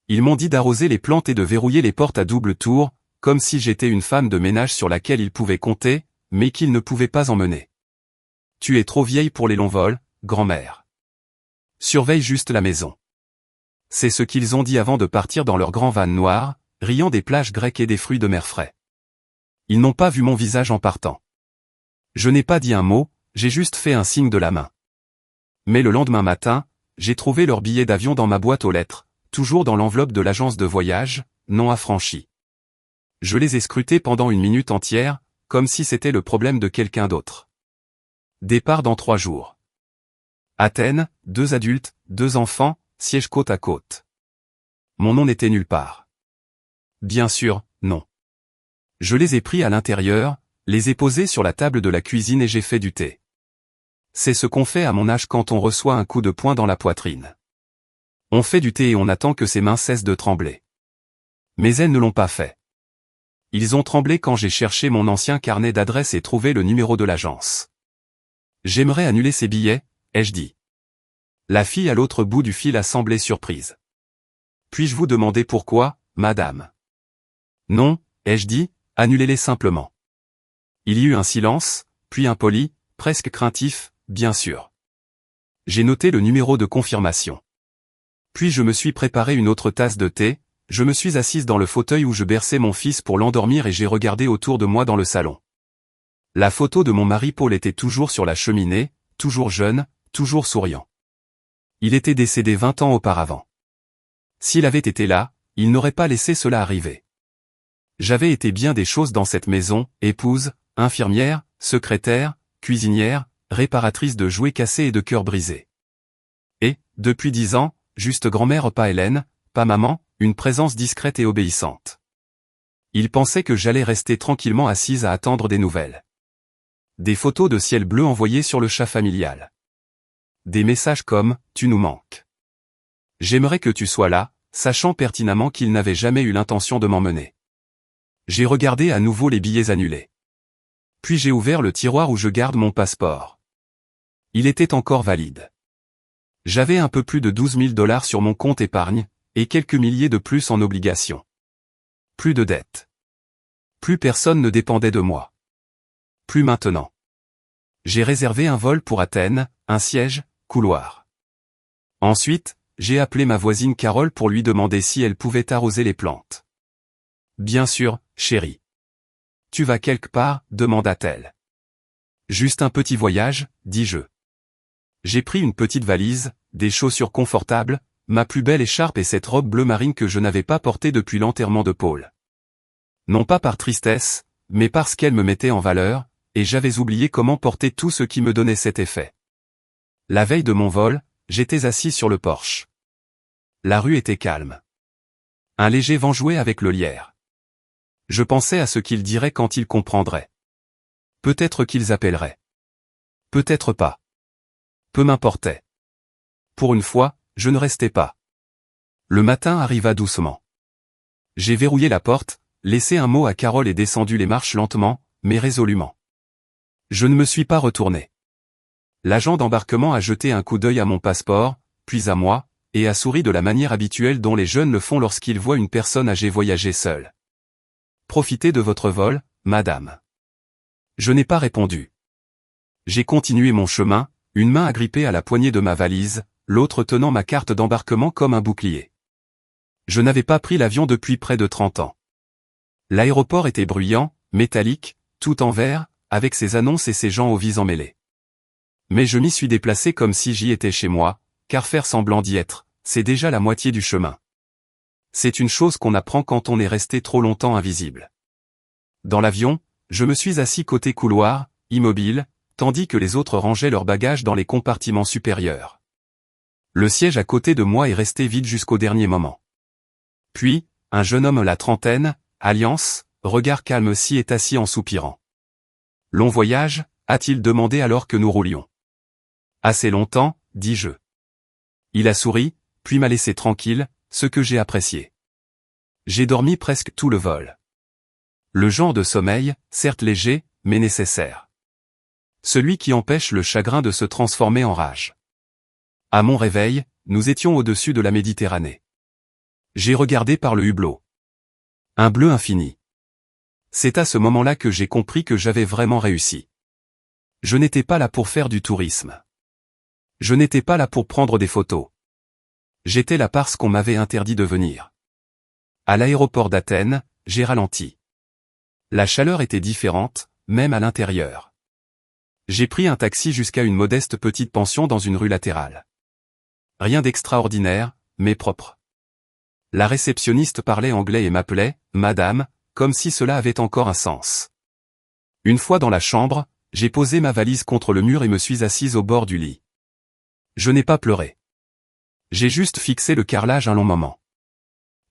Ils m'ont dit d'arroser les plantes et de verrouiller les portes à double tour, comme si j'étais une femme de ménage sur laquelle ils pouvaient compter, mais qu'ils ne pouvaient pas emmener. Tu es trop vieille pour les longs vols, grand-mère. Surveille juste la maison. C'est ce qu'ils ont dit avant de partir dans leur grand van noir, riant des plages grecques et des fruits de mer frais. Ils n'ont pas vu mon visage en partant. Je n'ai pas dit un mot, j'ai juste fait un signe de la main. Mais le lendemain matin, j'ai trouvé leur billet d'avion dans ma boîte aux lettres, toujours dans l'enveloppe de l'agence de voyage, non affranchie. Je les ai scrutés pendant une minute entière, comme si c'était le problème de quelqu'un d'autre. Départ dans 3 jours. Athènes, 2 adultes, 2 enfants, siège côte à côte. Mon nom n'était nulle part. Bien sûr, non. Je les ai pris à l'intérieur, les ai posés sur la table de la cuisine et j'ai fait du thé. C'est ce qu'on fait à mon âge quand on reçoit un coup de poing dans la poitrine. On fait du thé et on attend que ses mains cessent de trembler. Mais elles ne l'ont pas fait. Ils ont tremblé quand j'ai cherché mon ancien carnet d'adresses et trouvé le numéro de l'agence. J'aimerais annuler ces billets, ai-je dit. La fille à l'autre bout du fil a semblé surprise. Puis-je vous demander pourquoi, madame? Non, ai-je dit, annulez-les simplement. Il y eut un silence, puis un poli, presque craintif, bien sûr. J'ai noté le numéro de confirmation. Puis je me suis préparé une autre tasse de thé, je me suis assise dans le fauteuil où je berçais mon fils pour l'endormir et j'ai regardé autour de moi dans le salon. La photo de mon mari Paul était toujours sur la cheminée, toujours jeune, toujours souriant. Il était décédé 20 ans auparavant. S'il avait été là, il n'aurait pas laissé cela arriver. J'avais été bien des choses dans cette maison, épouse, infirmière, secrétaire, cuisinière, réparatrice de jouets cassés et de cœurs brisés. Et, depuis 10 ans, juste grand-mère pas Hélène, pas maman, une présence discrète et obéissante. Il pensait que j'allais rester tranquillement assise à attendre des nouvelles. Des photos de ciel bleu envoyées sur le chat familial. Des messages comme « Tu nous manques ». J'aimerais que tu sois là, sachant pertinemment qu'il n'avait jamais eu l'intention de m'emmener. J'ai regardé à nouveau les billets annulés. Puis j'ai ouvert le tiroir où je garde mon passeport. Il était encore valide. J'avais un peu plus de 12 000 $ sur mon compte épargne, et quelques milliers de plus en obligations. Plus de dettes. Plus personne ne dépendait de moi. Plus maintenant. J'ai réservé un vol pour Athènes, un siège, couloir. Ensuite, j'ai appelé ma voisine Carole pour lui demander si elle pouvait arroser les plantes. Bien sûr, chérie. Tu vas quelque part, demanda-t-elle. Juste un petit voyage, dis-je. J'ai pris une petite valise, des chaussures confortables, ma plus belle écharpe et cette robe bleu marine que je n'avais pas portée depuis l'enterrement de Paul. Non pas par tristesse, mais parce qu'elle me mettait en valeur, et j'avais oublié comment porter tout ce qui me donnait cet effet. La veille de mon vol, j'étais assis sur le porche. La rue était calme. Un léger vent jouait avec le lierre. Je pensais à ce qu'ils diraient quand ils comprendraient. Peut-être qu'ils appelleraient. Peut-être pas. Peu m'importait. Pour une fois, je ne restais pas. Le matin arriva doucement. J'ai verrouillé la porte, laissé un mot à Carole et descendu les marches lentement, mais résolument. Je ne me suis pas retourné. L'agent d'embarquement a jeté un coup d'œil à mon passeport, puis à moi, et a souri de la manière habituelle dont les jeunes le font lorsqu'ils voient une personne âgée voyager seule. Profitez de votre vol, madame. Je n'ai pas répondu. J'ai continué mon chemin, une main agrippée à la poignée de ma valise, l'autre tenant ma carte d'embarquement comme un bouclier. Je n'avais pas pris l'avion depuis près de 30 ans. L'aéroport était bruyant, métallique, tout en vert, avec ses annonces et ses gens aux vies emmêlées. Mais je m'y suis déplacé comme si j'y étais chez moi, car faire semblant d'y être, c'est déjà la moitié du chemin. C'est une chose qu'on apprend quand on est resté trop longtemps invisible. Dans l'avion, je me suis assis côté couloir, immobile, tandis que les autres rangeaient leurs bagages dans les compartiments supérieurs. Le siège à côté de moi est resté vide jusqu'au dernier moment. Puis, un jeune homme à la trentaine, alliance, regard calme si est assis en soupirant. Long voyage, a-t-il demandé alors que nous roulions. Assez longtemps, dis-je. Il a souri, puis m'a laissé tranquille, ce que j'ai apprécié. J'ai dormi presque tout le vol. Le genre de sommeil, certes léger, mais nécessaire. Celui qui empêche le chagrin de se transformer en rage. À mon réveil, nous étions au-dessus de la Méditerranée. J'ai regardé par le hublot. Un bleu infini. C'est à ce moment-là que j'ai compris que j'avais vraiment réussi. Je n'étais pas là pour faire du tourisme. Je n'étais pas là pour prendre des photos. J'étais là parce qu'on m'avait interdit de venir. À l'aéroport d'Athènes, j'ai ralenti. La chaleur était différente, même à l'intérieur. J'ai pris un taxi jusqu'à une modeste petite pension dans une rue latérale. Rien d'extraordinaire, mais propre. La réceptionniste parlait anglais et m'appelait « Madame », comme si cela avait encore un sens. Une fois dans la chambre, j'ai posé ma valise contre le mur et me suis assise au bord du lit. Je n'ai pas pleuré. J'ai juste fixé le carrelage un long moment.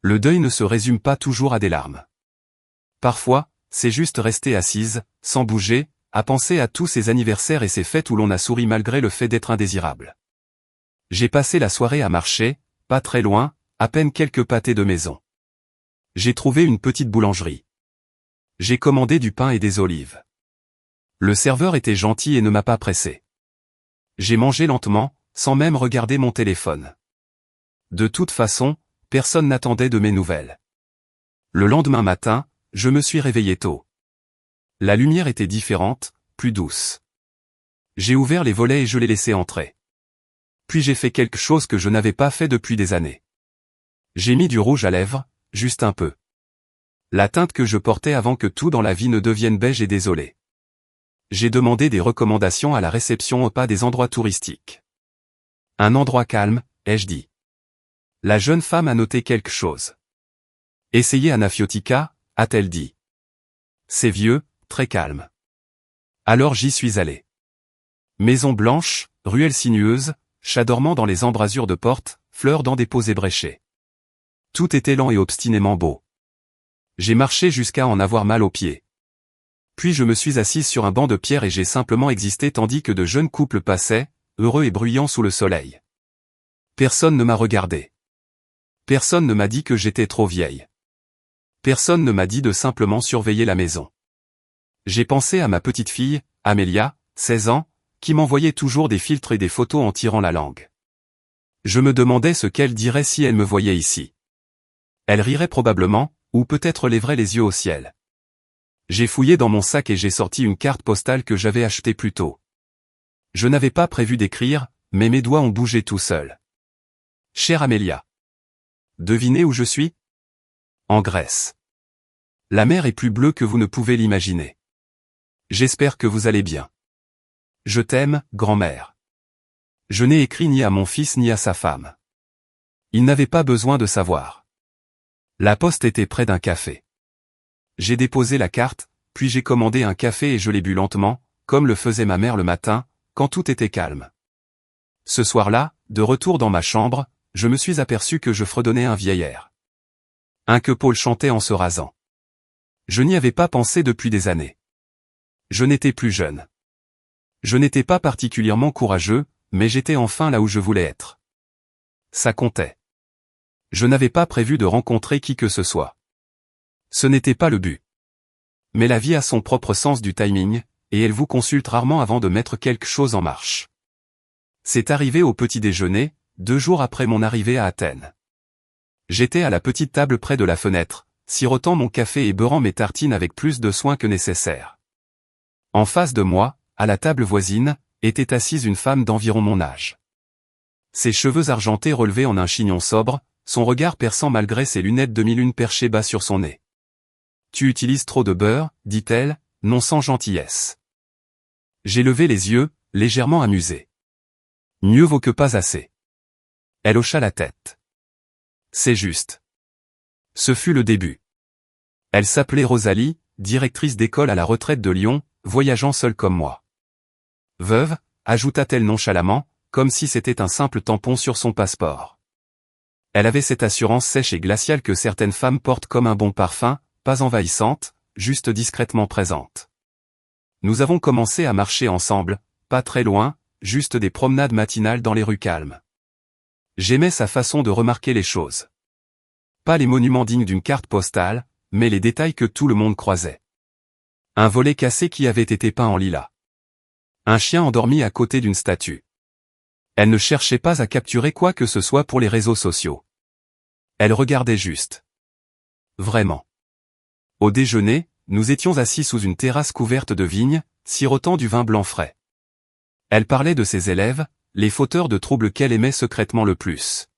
Le deuil ne se résume pas toujours à des larmes. Parfois, c'est juste rester assise, sans bouger, à penser à tous ces anniversaires et ces fêtes où l'on a souri malgré le fait d'être indésirable. J'ai passé la soirée à marcher, pas très loin, à peine quelques pâtés de maison. J'ai trouvé une petite boulangerie. J'ai commandé du pain et des olives. Le serveur était gentil et ne m'a pas pressé. J'ai mangé lentement, sans même regarder mon téléphone. De toute façon, personne n'attendait de mes nouvelles. Le lendemain matin, je me suis réveillé tôt. La lumière était différente, plus douce. J'ai ouvert les volets et je l'ai laissé entrer. Puis j'ai fait quelque chose que je n'avais pas fait depuis des années. J'ai mis du rouge à lèvres, juste un peu. La teinte que je portais avant que tout dans la vie ne devienne beige et désolé. J'ai demandé des recommandations à la réception au pas des endroits touristiques. Un endroit calme, ai-je dit. La jeune femme a noté quelque chose. Essayez Anafiotica, a-t-elle dit. C'est vieux, très calme. Alors j'y suis allé. Maison blanche, ruelle sinueuse, chat dormant dans les embrasures de portes, fleurs dans des pots ébréchés. Tout était lent et obstinément beau. J'ai marché jusqu'à en avoir mal aux pieds. Puis je me suis assise sur un banc de pierre et j'ai simplement existé tandis que de jeunes couples passaient, heureux et bruyants sous le soleil. Personne ne m'a regardé. Personne ne m'a dit que j'étais trop vieille. Personne ne m'a dit de simplement surveiller la maison. J'ai pensé à ma petite fille, Amélia, 16 ans, qui m'envoyait toujours des filtres et des photos en tirant la langue. Je me demandais ce qu'elle dirait si elle me voyait ici. Elle rirait probablement, ou peut-être lèverait les yeux au ciel. J'ai fouillé dans mon sac et j'ai sorti une carte postale que j'avais achetée plus tôt. Je n'avais pas prévu d'écrire, mais mes doigts ont bougé tout seuls. Chère Amélia. Devinez où je suis? En Grèce. La mer est plus bleue que vous ne pouvez l'imaginer. J'espère que vous allez bien. Je t'aime, grand-mère. Je n'ai écrit ni à mon fils ni à sa femme. Ils n'avaient pas besoin de savoir. La poste était près d'un café. J'ai déposé la carte, puis j'ai commandé un café et je l'ai bu lentement, comme le faisait ma mère le matin, quand tout était calme. Ce soir-là, de retour dans ma chambre, je me suis aperçu que je fredonnais un vieil air. Un que Paul chantait en se rasant. Je n'y avais pas pensé depuis des années. Je n'étais plus jeune. Je n'étais pas particulièrement courageux, mais j'étais enfin là où je voulais être. Ça comptait. Je n'avais pas prévu de rencontrer qui que ce soit. Ce n'était pas le but. Mais la vie a son propre sens du timing, et elle vous consulte rarement avant de mettre quelque chose en marche. C'est arrivé au petit déjeuner, 2 jours après mon arrivée à Athènes. J'étais à la petite table près de la fenêtre, sirotant mon café et beurrant mes tartines avec plus de soin que nécessaire. En face de moi, à la table voisine, était assise une femme d'environ mon âge. Ses cheveux argentés relevés en un chignon sobre, son regard perçant malgré ses lunettes demi-lune perchées bas sur son nez. « Tu utilises trop de beurre, dit-elle, non sans gentillesse. » J'ai levé les yeux, légèrement amusé. « Mieux vaut que pas assez. » Elle hocha la tête. « C'est juste. » Ce fut le début. Elle s'appelait Rosalie, directrice d'école à la retraite de Lyon, voyageant seule comme moi. Veuve, ajouta-t-elle nonchalamment, comme si c'était un simple tampon sur son passeport. Elle avait cette assurance sèche et glaciale que certaines femmes portent comme un bon parfum, pas envahissante, juste discrètement présente. Nous avons commencé à marcher ensemble, pas très loin, juste des promenades matinales dans les rues calmes. J'aimais sa façon de remarquer les choses. Pas les monuments dignes d'une carte postale, mais les détails que tout le monde croisait. Un volet cassé qui avait été peint en lilas. Un chien endormi à côté d'une statue. Elle ne cherchait pas à capturer quoi que ce soit pour les réseaux sociaux. Elle regardait juste. Vraiment. Au déjeuner, nous étions assis sous une terrasse couverte de vignes, sirotant du vin blanc frais. Elle parlait de ses élèves, les fauteurs de troubles qu'elle aimait secrètement le plus.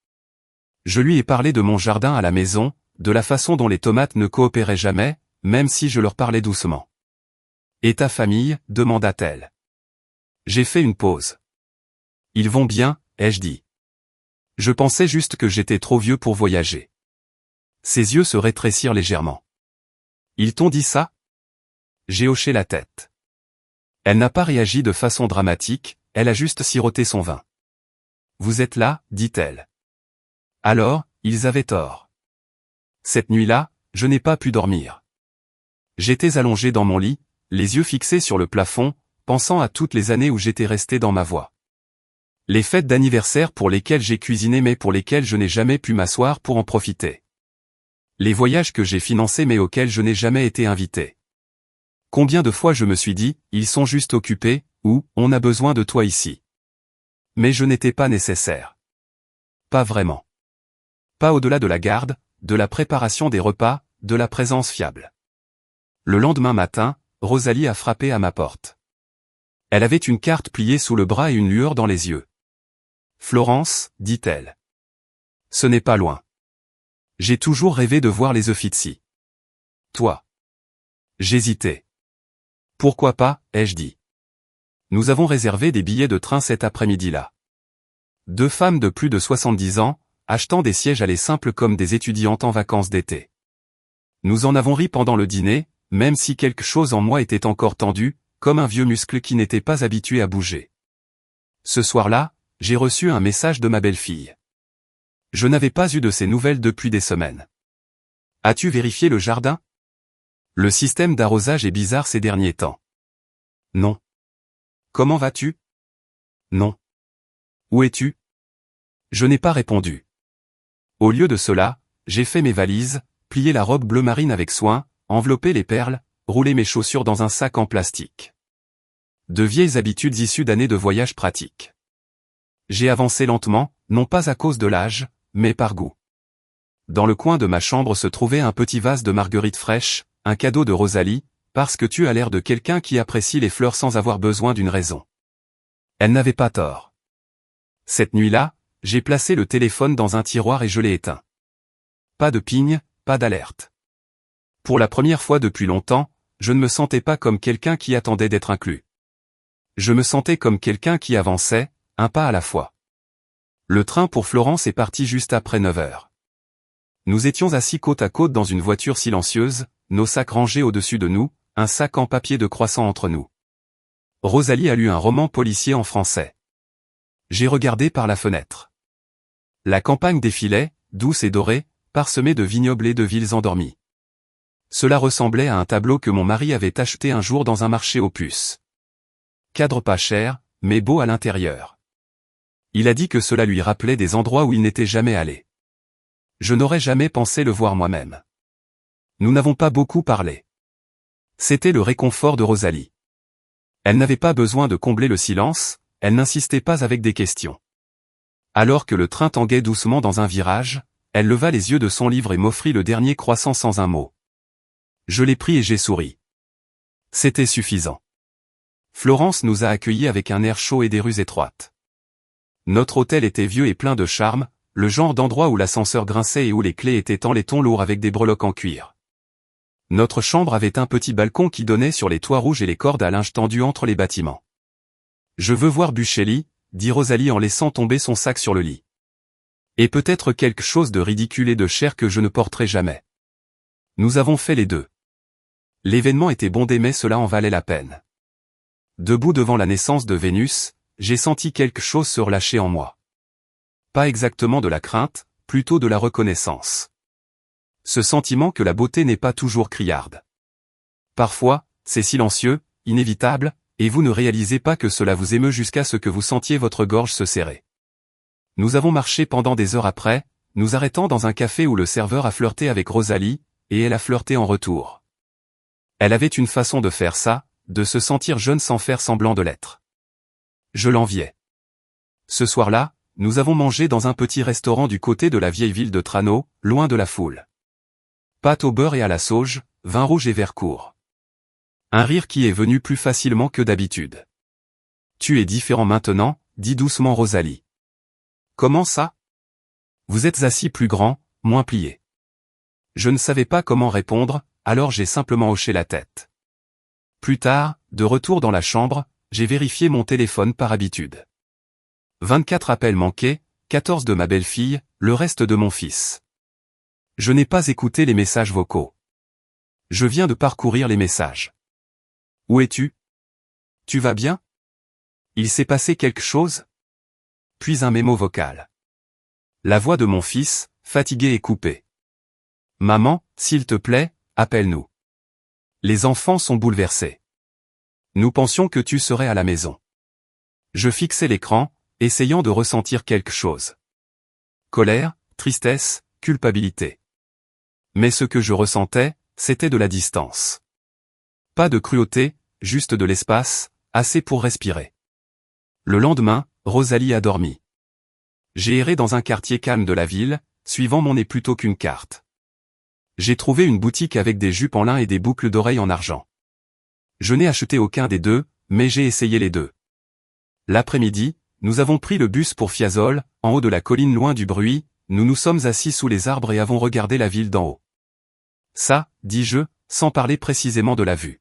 Je lui ai parlé de mon jardin à la maison, de la façon dont les tomates ne coopéraient jamais, même si je leur parlais doucement. « Et ta famille ?» demanda-t-elle. J'ai fait une pause. « Ils vont bien ?» ai-je dit. Je pensais juste que j'étais trop vieux pour voyager. Ses yeux se rétrécirent légèrement. « Ils t'ont dit ça ?» J'ai hoché la tête. Elle n'a pas réagi de façon dramatique, elle a juste siroté son vin. « Vous êtes là ?» dit-elle. Alors, ils avaient tort. Cette nuit-là, je n'ai pas pu dormir. J'étais allongé dans mon lit, les yeux fixés sur le plafond, pensant à toutes les années où j'étais resté dans ma voie. Les fêtes d'anniversaire pour lesquelles j'ai cuisiné mais pour lesquelles je n'ai jamais pu m'asseoir pour en profiter. Les voyages que j'ai financés mais auxquels je n'ai jamais été invité. Combien de fois je me suis dit, ils sont juste occupés, ou, on a besoin de toi ici. Mais je n'étais pas nécessaire. Pas vraiment. Pas au-delà de la garde, de la préparation des repas, de la présence fiable. Le lendemain matin, Rosalie a frappé à ma porte. Elle avait une carte pliée sous le bras et une lueur dans les yeux. « Florence » dit-elle. « Ce n'est pas loin. J'ai toujours rêvé de voir les Uffizi. Toi. » J'hésitais. « Pourquoi pas ?» ai-je dit. Nous avons réservé des billets de train cet après-midi-là. Deux femmes de plus de 70 ans, achetant des sièges allés simples comme des étudiantes en vacances d'été. Nous en avons ri pendant le dîner, même si quelque chose en moi était encore tendu, comme un vieux muscle qui n'était pas habitué à bouger. Ce soir-là, j'ai reçu un message de ma belle-fille. Je n'avais pas eu de ses nouvelles depuis des semaines. « As-tu vérifié le jardin ? Le système d'arrosage est bizarre ces derniers temps. »« Non. »« Comment vas-tu ? » ?»« Non. »« Où es-tu ? » Je n'ai pas répondu. Au lieu de cela, j'ai fait mes valises, plié la robe bleu marine avec soin, enveloppé les perles, roulé mes chaussures dans un sac en plastique. De vieilles habitudes issues d'années de voyage pratiques. J'ai avancé lentement, non pas à cause de l'âge, mais par goût. Dans le coin de ma chambre se trouvait un petit vase de marguerites fraîches, un cadeau de Rosalie, parce que tu as l'air de quelqu'un qui apprécie les fleurs sans avoir besoin d'une raison. Elle n'avait pas tort. Cette nuit-là, j'ai placé le téléphone dans un tiroir et je l'ai éteint. Pas de ping, pas d'alerte. Pour la première fois depuis longtemps, je ne me sentais pas comme quelqu'un qui attendait d'être inclus. Je me sentais comme quelqu'un qui avançait, un pas à la fois. Le train pour Florence est parti juste après 9 heures. Nous étions assis côte à côte dans une voiture silencieuse, nos sacs rangés au-dessus de nous, un sac en papier de croissant entre nous. Rosalie a lu un roman policier en français. J'ai regardé par la fenêtre. La campagne défilait, douce et dorée, parsemée de vignobles et de villes endormies. Cela ressemblait à un tableau que mon mari avait acheté un jour dans un marché aux puces. Cadre pas cher, mais beau à l'intérieur. Il a dit que cela lui rappelait des endroits où il n'était jamais allé. Je n'aurais jamais pensé le voir moi-même. Nous n'avons pas beaucoup parlé. C'était le réconfort de Rosalie. Elle n'avait pas besoin de combler le silence, elle n'insistait pas avec des questions. Alors que le train tanguait doucement dans un virage, elle leva les yeux de son livre et m'offrit le dernier croissant sans un mot. Je l'ai pris et j'ai souri. C'était suffisant. Florence nous a accueillis avec un air chaud et des rues étroites. Notre hôtel était vieux et plein de charme, le genre d'endroit où l'ascenseur grinçait et où les clés étaient en laiton lourd avec des breloques en cuir. Notre chambre avait un petit balcon qui donnait sur les toits rouges et les cordes à linge tendues entre les bâtiments. « Je veux voir Buchelli », dit Rosalie en laissant tomber son sac sur le lit. Et peut-être quelque chose de ridicule et de cher que je ne porterai jamais. Nous avons fait les deux. L'événement était bondé mais cela en valait la peine. Debout devant la naissance de Vénus, j'ai senti quelque chose se relâcher en moi. Pas exactement de la crainte, plutôt de la reconnaissance. Ce sentiment que la beauté n'est pas toujours criarde. Parfois, c'est silencieux, inévitable, et vous ne réalisez pas que cela vous émeut jusqu'à ce que vous sentiez votre gorge se serrer. Nous avons marché pendant des heures après, nous arrêtant dans un café où le serveur a flirté avec Rosalie, et elle a flirté en retour. Elle avait une façon de faire ça, de se sentir jeune sans faire semblant de l'être. Je l'enviais. Ce soir-là, nous avons mangé dans un petit restaurant du côté de la vieille ville de Trano, loin de la foule. Pâtes au beurre et à la sauge, vin rouge et verre court. Un rire qui est venu plus facilement que d'habitude. Tu es différent maintenant, dit doucement Rosalie. Comment ça? Vous êtes assis plus grand, moins plié. Je ne savais pas comment répondre, alors j'ai simplement hoché la tête. Plus tard, de retour dans la chambre, j'ai vérifié mon téléphone par habitude. 24 appels manqués, 14 de ma belle-fille, le reste de mon fils. Je n'ai pas écouté les messages vocaux. Je viens de parcourir les messages. Où es-tu? Tu vas bien? Il s'est passé quelque chose? Puis un mémo vocal. La voix de mon fils, fatiguée et coupée. Maman, s'il te plaît, appelle-nous. Les enfants sont bouleversés. Nous pensions que tu serais à la maison. Je fixais l'écran, essayant de ressentir quelque chose. Colère, tristesse, culpabilité. Mais ce que je ressentais, c'était de la distance. Pas de cruauté, juste de l'espace, assez pour respirer. Le lendemain, Rosalie a dormi. J'ai erré dans un quartier calme de la ville, suivant mon nez plutôt qu'une carte. J'ai trouvé une boutique avec des jupes en lin et des boucles d'oreilles en argent. Je n'ai acheté aucun des deux, mais j'ai essayé les deux. L'après-midi, nous avons pris le bus pour Fiesole, en haut de la colline loin du bruit, nous nous sommes assis sous les arbres et avons regardé la ville d'en haut. Ça, dis-je, sans parler précisément de la vue.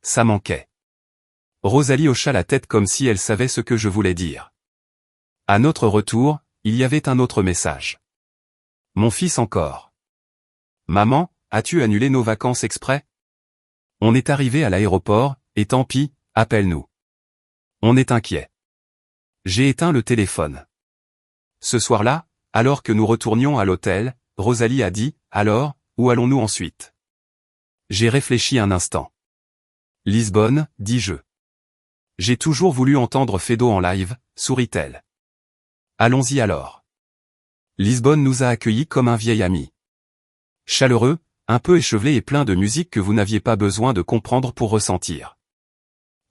Ça manquait. Rosalie hocha la tête comme si elle savait ce que je voulais dire. À notre retour, il y avait un autre message. Mon fils encore. Maman, as-tu annulé nos vacances exprès? On est arrivé à l'aéroport, et tant pis, appelle-nous. On est inquiet. J'ai éteint le téléphone. Ce soir-là, alors que nous retournions à l'hôtel, Rosalie a dit, alors, où allons-nous ensuite? J'ai réfléchi un instant. Lisbonne, dis-je. J'ai toujours voulu entendre Fedo en live, sourit-elle. Allons-y alors. Lisbonne nous a accueillis comme un vieil ami. Chaleureux, un peu échevelé et plein de musique que vous n'aviez pas besoin de comprendre pour ressentir.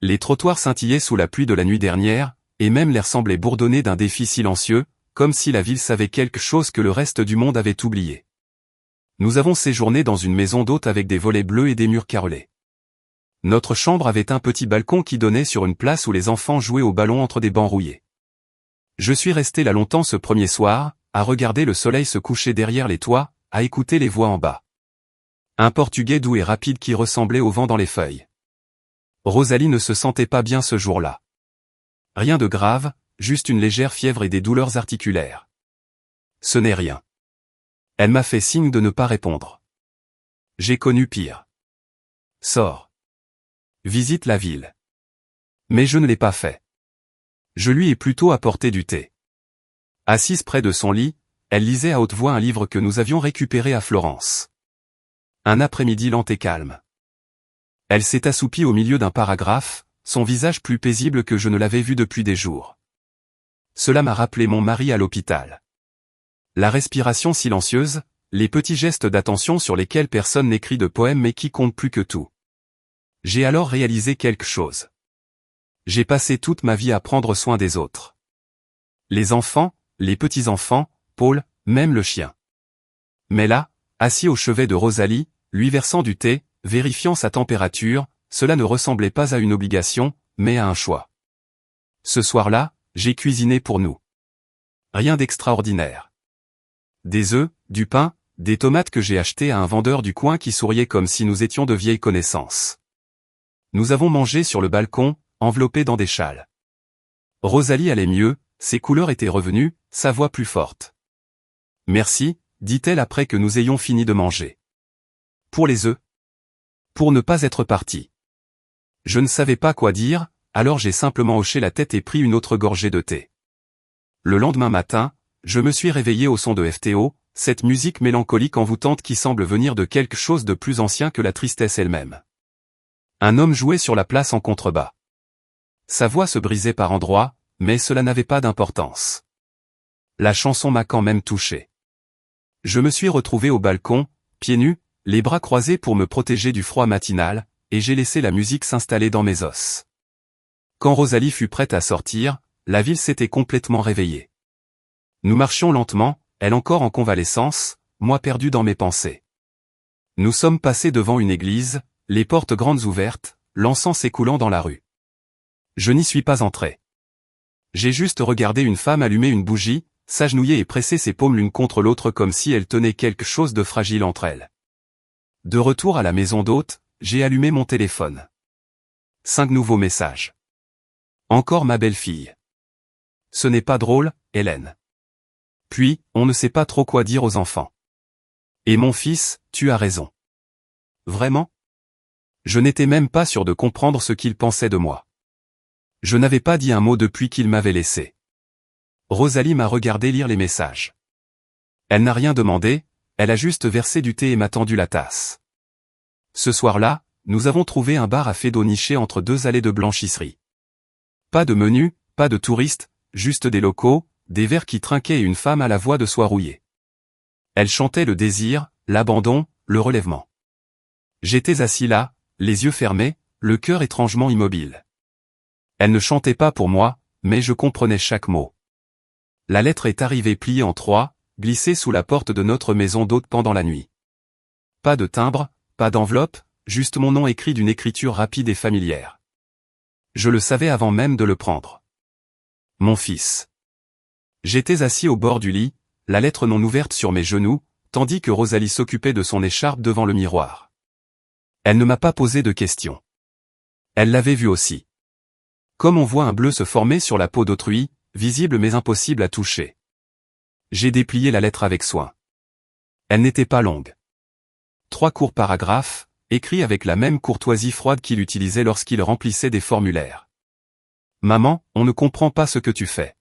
Les trottoirs scintillaient sous la pluie de la nuit dernière, et même l'air semblait bourdonner d'un défi silencieux, comme si la ville savait quelque chose que le reste du monde avait oublié. Nous avons séjourné dans une maison d'hôte avec des volets bleus et des murs carrelés. Notre chambre avait un petit balcon qui donnait sur une place où les enfants jouaient au ballon entre des bancs rouillés. Je suis resté là longtemps ce premier soir, à regarder le soleil se coucher derrière les toits, à écouter les voix en bas. Un portugais doux et rapide qui ressemblait au vent dans les feuilles. Rosalie ne se sentait pas bien ce jour-là. Rien de grave, juste une légère fièvre et des douleurs articulaires. Ce n'est rien. Elle m'a fait signe de ne pas répondre. J'ai connu pire. Sors. Visite la ville. Mais je ne l'ai pas fait. Je lui ai plutôt apporté du thé. Assise près de son lit, elle lisait à haute voix un livre que nous avions récupéré à Florence. Un après-midi lent et calme. Elle s'est assoupie au milieu d'un paragraphe, son visage plus paisible que je ne l'avais vu depuis des jours. Cela m'a rappelé mon mari à l'hôpital. La respiration silencieuse, les petits gestes d'attention sur lesquels personne n'écrit de poème mais qui comptent plus que tout. J'ai alors réalisé quelque chose. J'ai passé toute ma vie à prendre soin des autres. Les enfants, les petits-enfants, Paul, même le chien. Mais là, assis au chevet de Rosalie, lui versant du thé, vérifiant sa température, cela ne ressemblait pas à une obligation, mais à un choix. Ce soir-là, j'ai cuisiné pour nous. Rien d'extraordinaire. Des œufs, du pain, des tomates que j'ai achetées à un vendeur du coin qui souriait comme si nous étions de vieilles connaissances. Nous avons mangé sur le balcon, enveloppés dans des châles. Rosalie allait mieux, ses couleurs étaient revenues, sa voix plus forte. Merci, dit-elle après que nous ayons fini de manger. Pour les œufs. Pour ne pas être parti. Je ne savais pas quoi dire, alors j'ai simplement hoché la tête et pris une autre gorgée de thé. Le lendemain matin, je me suis réveillé au son de FTO, cette musique mélancolique envoûtante qui semble venir de quelque chose de plus ancien que la tristesse elle-même. Un homme jouait sur la place en contrebas. Sa voix se brisait par endroits, mais cela n'avait pas d'importance. La chanson m'a quand même touché. Je me suis retrouvé au balcon, pieds nus, les bras croisés pour me protéger du froid matinal, et j'ai laissé la musique s'installer dans mes os. Quand Rosalie fut prête à sortir, la ville s'était complètement réveillée. Nous marchions lentement, elle encore en convalescence, moi perdu dans mes pensées. Nous sommes passés devant une église, les portes grandes ouvertes, l'encens s'écoulant dans la rue. Je n'y suis pas entré. J'ai juste regardé une femme allumer une bougie, s'agenouiller et presser ses paumes l'une contre l'autre comme si elle tenait quelque chose de fragile entre elles. De retour à la maison d'hôte, j'ai allumé mon téléphone. 5 nouveaux messages. Encore ma belle-fille. Ce n'est pas drôle, Hélène. Puis, on ne sait pas trop quoi dire aux enfants. Et mon fils, tu as raison. Vraiment? Je n'étais même pas sûr de comprendre ce qu'il pensait de moi. Je n'avais pas dit un mot depuis qu'il m'avait laissé. Rosalie m'a regardé lire les messages. Elle n'a rien demandé, elle a juste versé du thé et m'a tendu la tasse. Ce soir-là, nous avons trouvé un bar à Fédot niché entre 2 allées de blanchisserie. Pas de menu, pas de touristes, juste des locaux, des verres qui trinquaient et une femme à la voix de soie rouillée. Elle chantait le désir, l'abandon, le relèvement. J'étais assis là, les yeux fermés, le cœur étrangement immobile. Elle ne chantait pas pour moi, mais je comprenais chaque mot. La lettre est arrivée pliée en 3, glissée sous la porte de notre maison d'hôte pendant la nuit. Pas de timbre, pas d'enveloppe, juste mon nom écrit d'une écriture rapide et familière. Je le savais avant même de le prendre. Mon fils. J'étais assis au bord du lit, la lettre non ouverte sur mes genoux, tandis que Rosalie s'occupait de son écharpe devant le miroir. Elle ne m'a pas posé de questions. Elle l'avait vu aussi. Comme on voit un bleu se former sur la peau d'autrui, visible mais impossible à toucher. J'ai déplié la lettre avec soin. Elle n'était pas longue. 3 courts paragraphes, écrits avec la même courtoisie froide qu'il utilisait lorsqu'il remplissait des formulaires. Maman, on ne comprend pas ce que tu fais.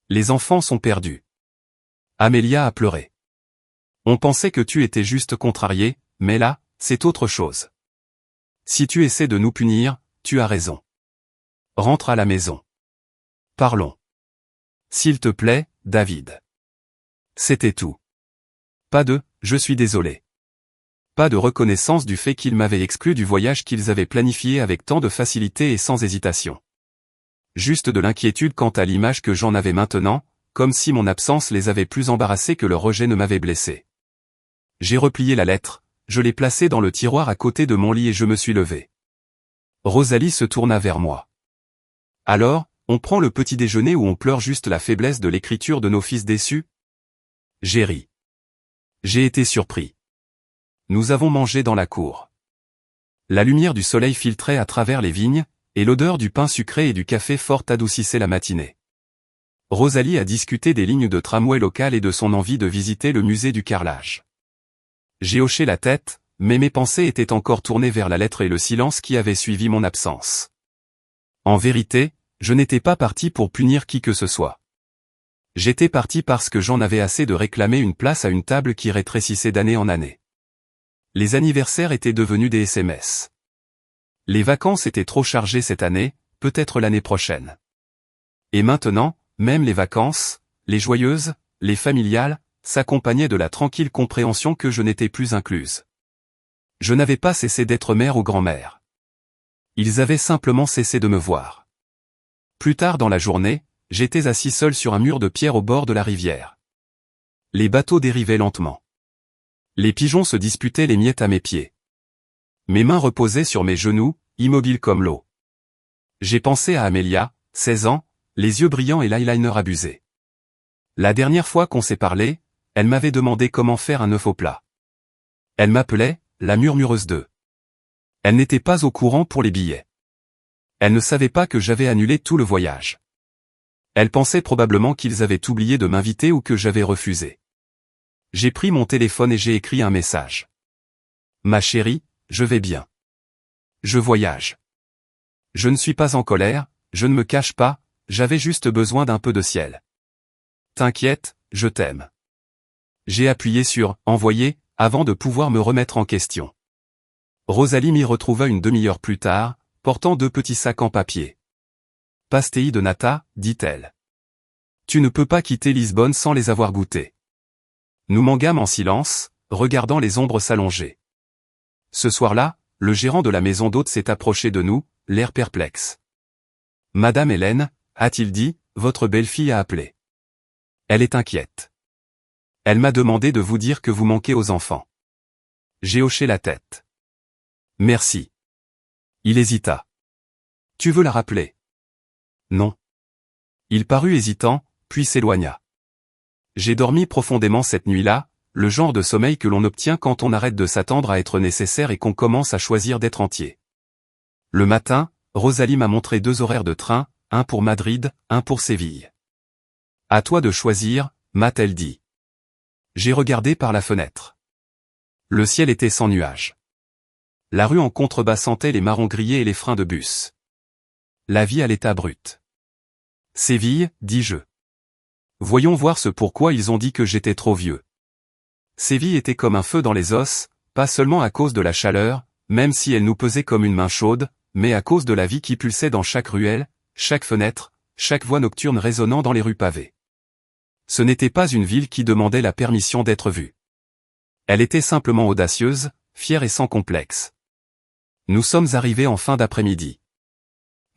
Les enfants sont perdus. Amélia a pleuré. On pensait que tu étais juste contrarié, mais là, c'est autre chose. Si tu essaies de nous punir, tu as raison. Rentre à la maison. Parlons. S'il te plaît, David. C'était tout. Pas de « je suis désolé ». Pas de reconnaissance du fait qu'ils m'avaient exclu du voyage qu'ils avaient planifié avec tant de facilité et sans hésitation. Juste de l'inquiétude quant à l'image que j'en avais maintenant, comme si mon absence les avait plus embarrassés que leur rejet ne m'avait blessé. J'ai replié la lettre, je l'ai placée dans le tiroir à côté de mon lit et je me suis levé. Rosalie se tourna vers moi. Alors, on prend le petit déjeuner ou on pleure juste la faiblesse de l'écriture de nos fils déçus? J'ai ri. J'ai été surpris. Nous avons mangé dans la cour. La lumière du soleil filtrait à travers les vignes, et l'odeur du pain sucré et du café fort adoucissait la matinée. Rosalie a discuté des lignes de tramway locales et de son envie de visiter le musée du carrelage. J'ai hoché la tête, mais mes pensées étaient encore tournées vers la lettre et le silence qui avait suivi mon absence. En vérité, je n'étais pas parti pour punir qui que ce soit. J'étais parti parce que j'en avais assez de réclamer une place à une table qui rétrécissait d'année en année. Les anniversaires étaient devenus des SMS. Les vacances étaient trop chargées cette année, peut-être l'année prochaine. Et maintenant, même les vacances, les joyeuses, les familiales, s'accompagnaient de la tranquille compréhension que je n'étais plus incluse. Je n'avais pas cessé d'être mère ou grand-mère. Ils avaient simplement cessé de me voir. Plus tard dans la journée, j'étais assis seul sur un mur de pierre au bord de la rivière. Les bateaux dérivaient lentement. Les pigeons se disputaient les miettes à mes pieds. Mes mains reposaient sur mes genoux, immobiles comme l'eau. J'ai pensé à Amélia, 16 ans, les yeux brillants et l'eyeliner abusé. La dernière fois qu'on s'est parlé, elle m'avait demandé comment faire un œuf au plat. Elle m'appelait la murmureuse d'œufs. Elle n'était pas au courant pour les billets. Elle ne savait pas que j'avais annulé tout le voyage. Elle pensait probablement qu'ils avaient oublié de m'inviter ou que j'avais refusé. J'ai pris mon téléphone et j'ai écrit un message. Ma chérie, je vais bien. Je voyage. Je ne suis pas en colère, je ne me cache pas, j'avais juste besoin d'un peu de ciel. T'inquiète, je t'aime. J'ai appuyé sur « Envoyer » avant de pouvoir me remettre en question. Rosalie m'y retrouva une demi-heure plus tard, portant 2 petits sacs en papier. « Pastéis de nata » dit-elle. « Tu ne peux pas quitter Lisbonne sans les avoir goûtés. » Nous mangeâmes en silence, regardant les ombres s'allonger. Ce soir-là, le gérant de la maison d'hôte s'est approché de nous, l'air perplexe. « Madame Hélène, a-t-il dit, votre belle-fille a appelé. » Elle est inquiète. Elle m'a demandé de vous dire que vous manquez aux enfants. J'ai hoché la tête. Merci. Il hésita. Tu veux la rappeler? Non. Il parut hésitant, puis s'éloigna. J'ai dormi profondément cette nuit-là, le genre de sommeil que l'on obtient quand on arrête de s'attendre à être nécessaire et qu'on commence à choisir d'être entier. Le matin, Rosalie m'a montré 2 horaires de train, un pour Madrid, un pour Séville. À toi de choisir, m'a-t-elle dit. J'ai regardé par la fenêtre. Le ciel était sans nuages. La rue en contrebas sentait les marrons grillés et les freins de bus. La vie à l'état brut. Séville, dis-je. Voyons voir ce pourquoi ils ont dit que j'étais trop vieux. Séville était comme un feu dans les os, pas seulement à cause de la chaleur, même si elle nous pesait comme une main chaude, mais à cause de la vie qui pulsait dans chaque ruelle, chaque fenêtre, chaque voix nocturne résonnant dans les rues pavées. Ce n'était pas une ville qui demandait la permission d'être vue. Elle était simplement audacieuse, fière et sans complexe. Nous sommes arrivés en fin d'après-midi.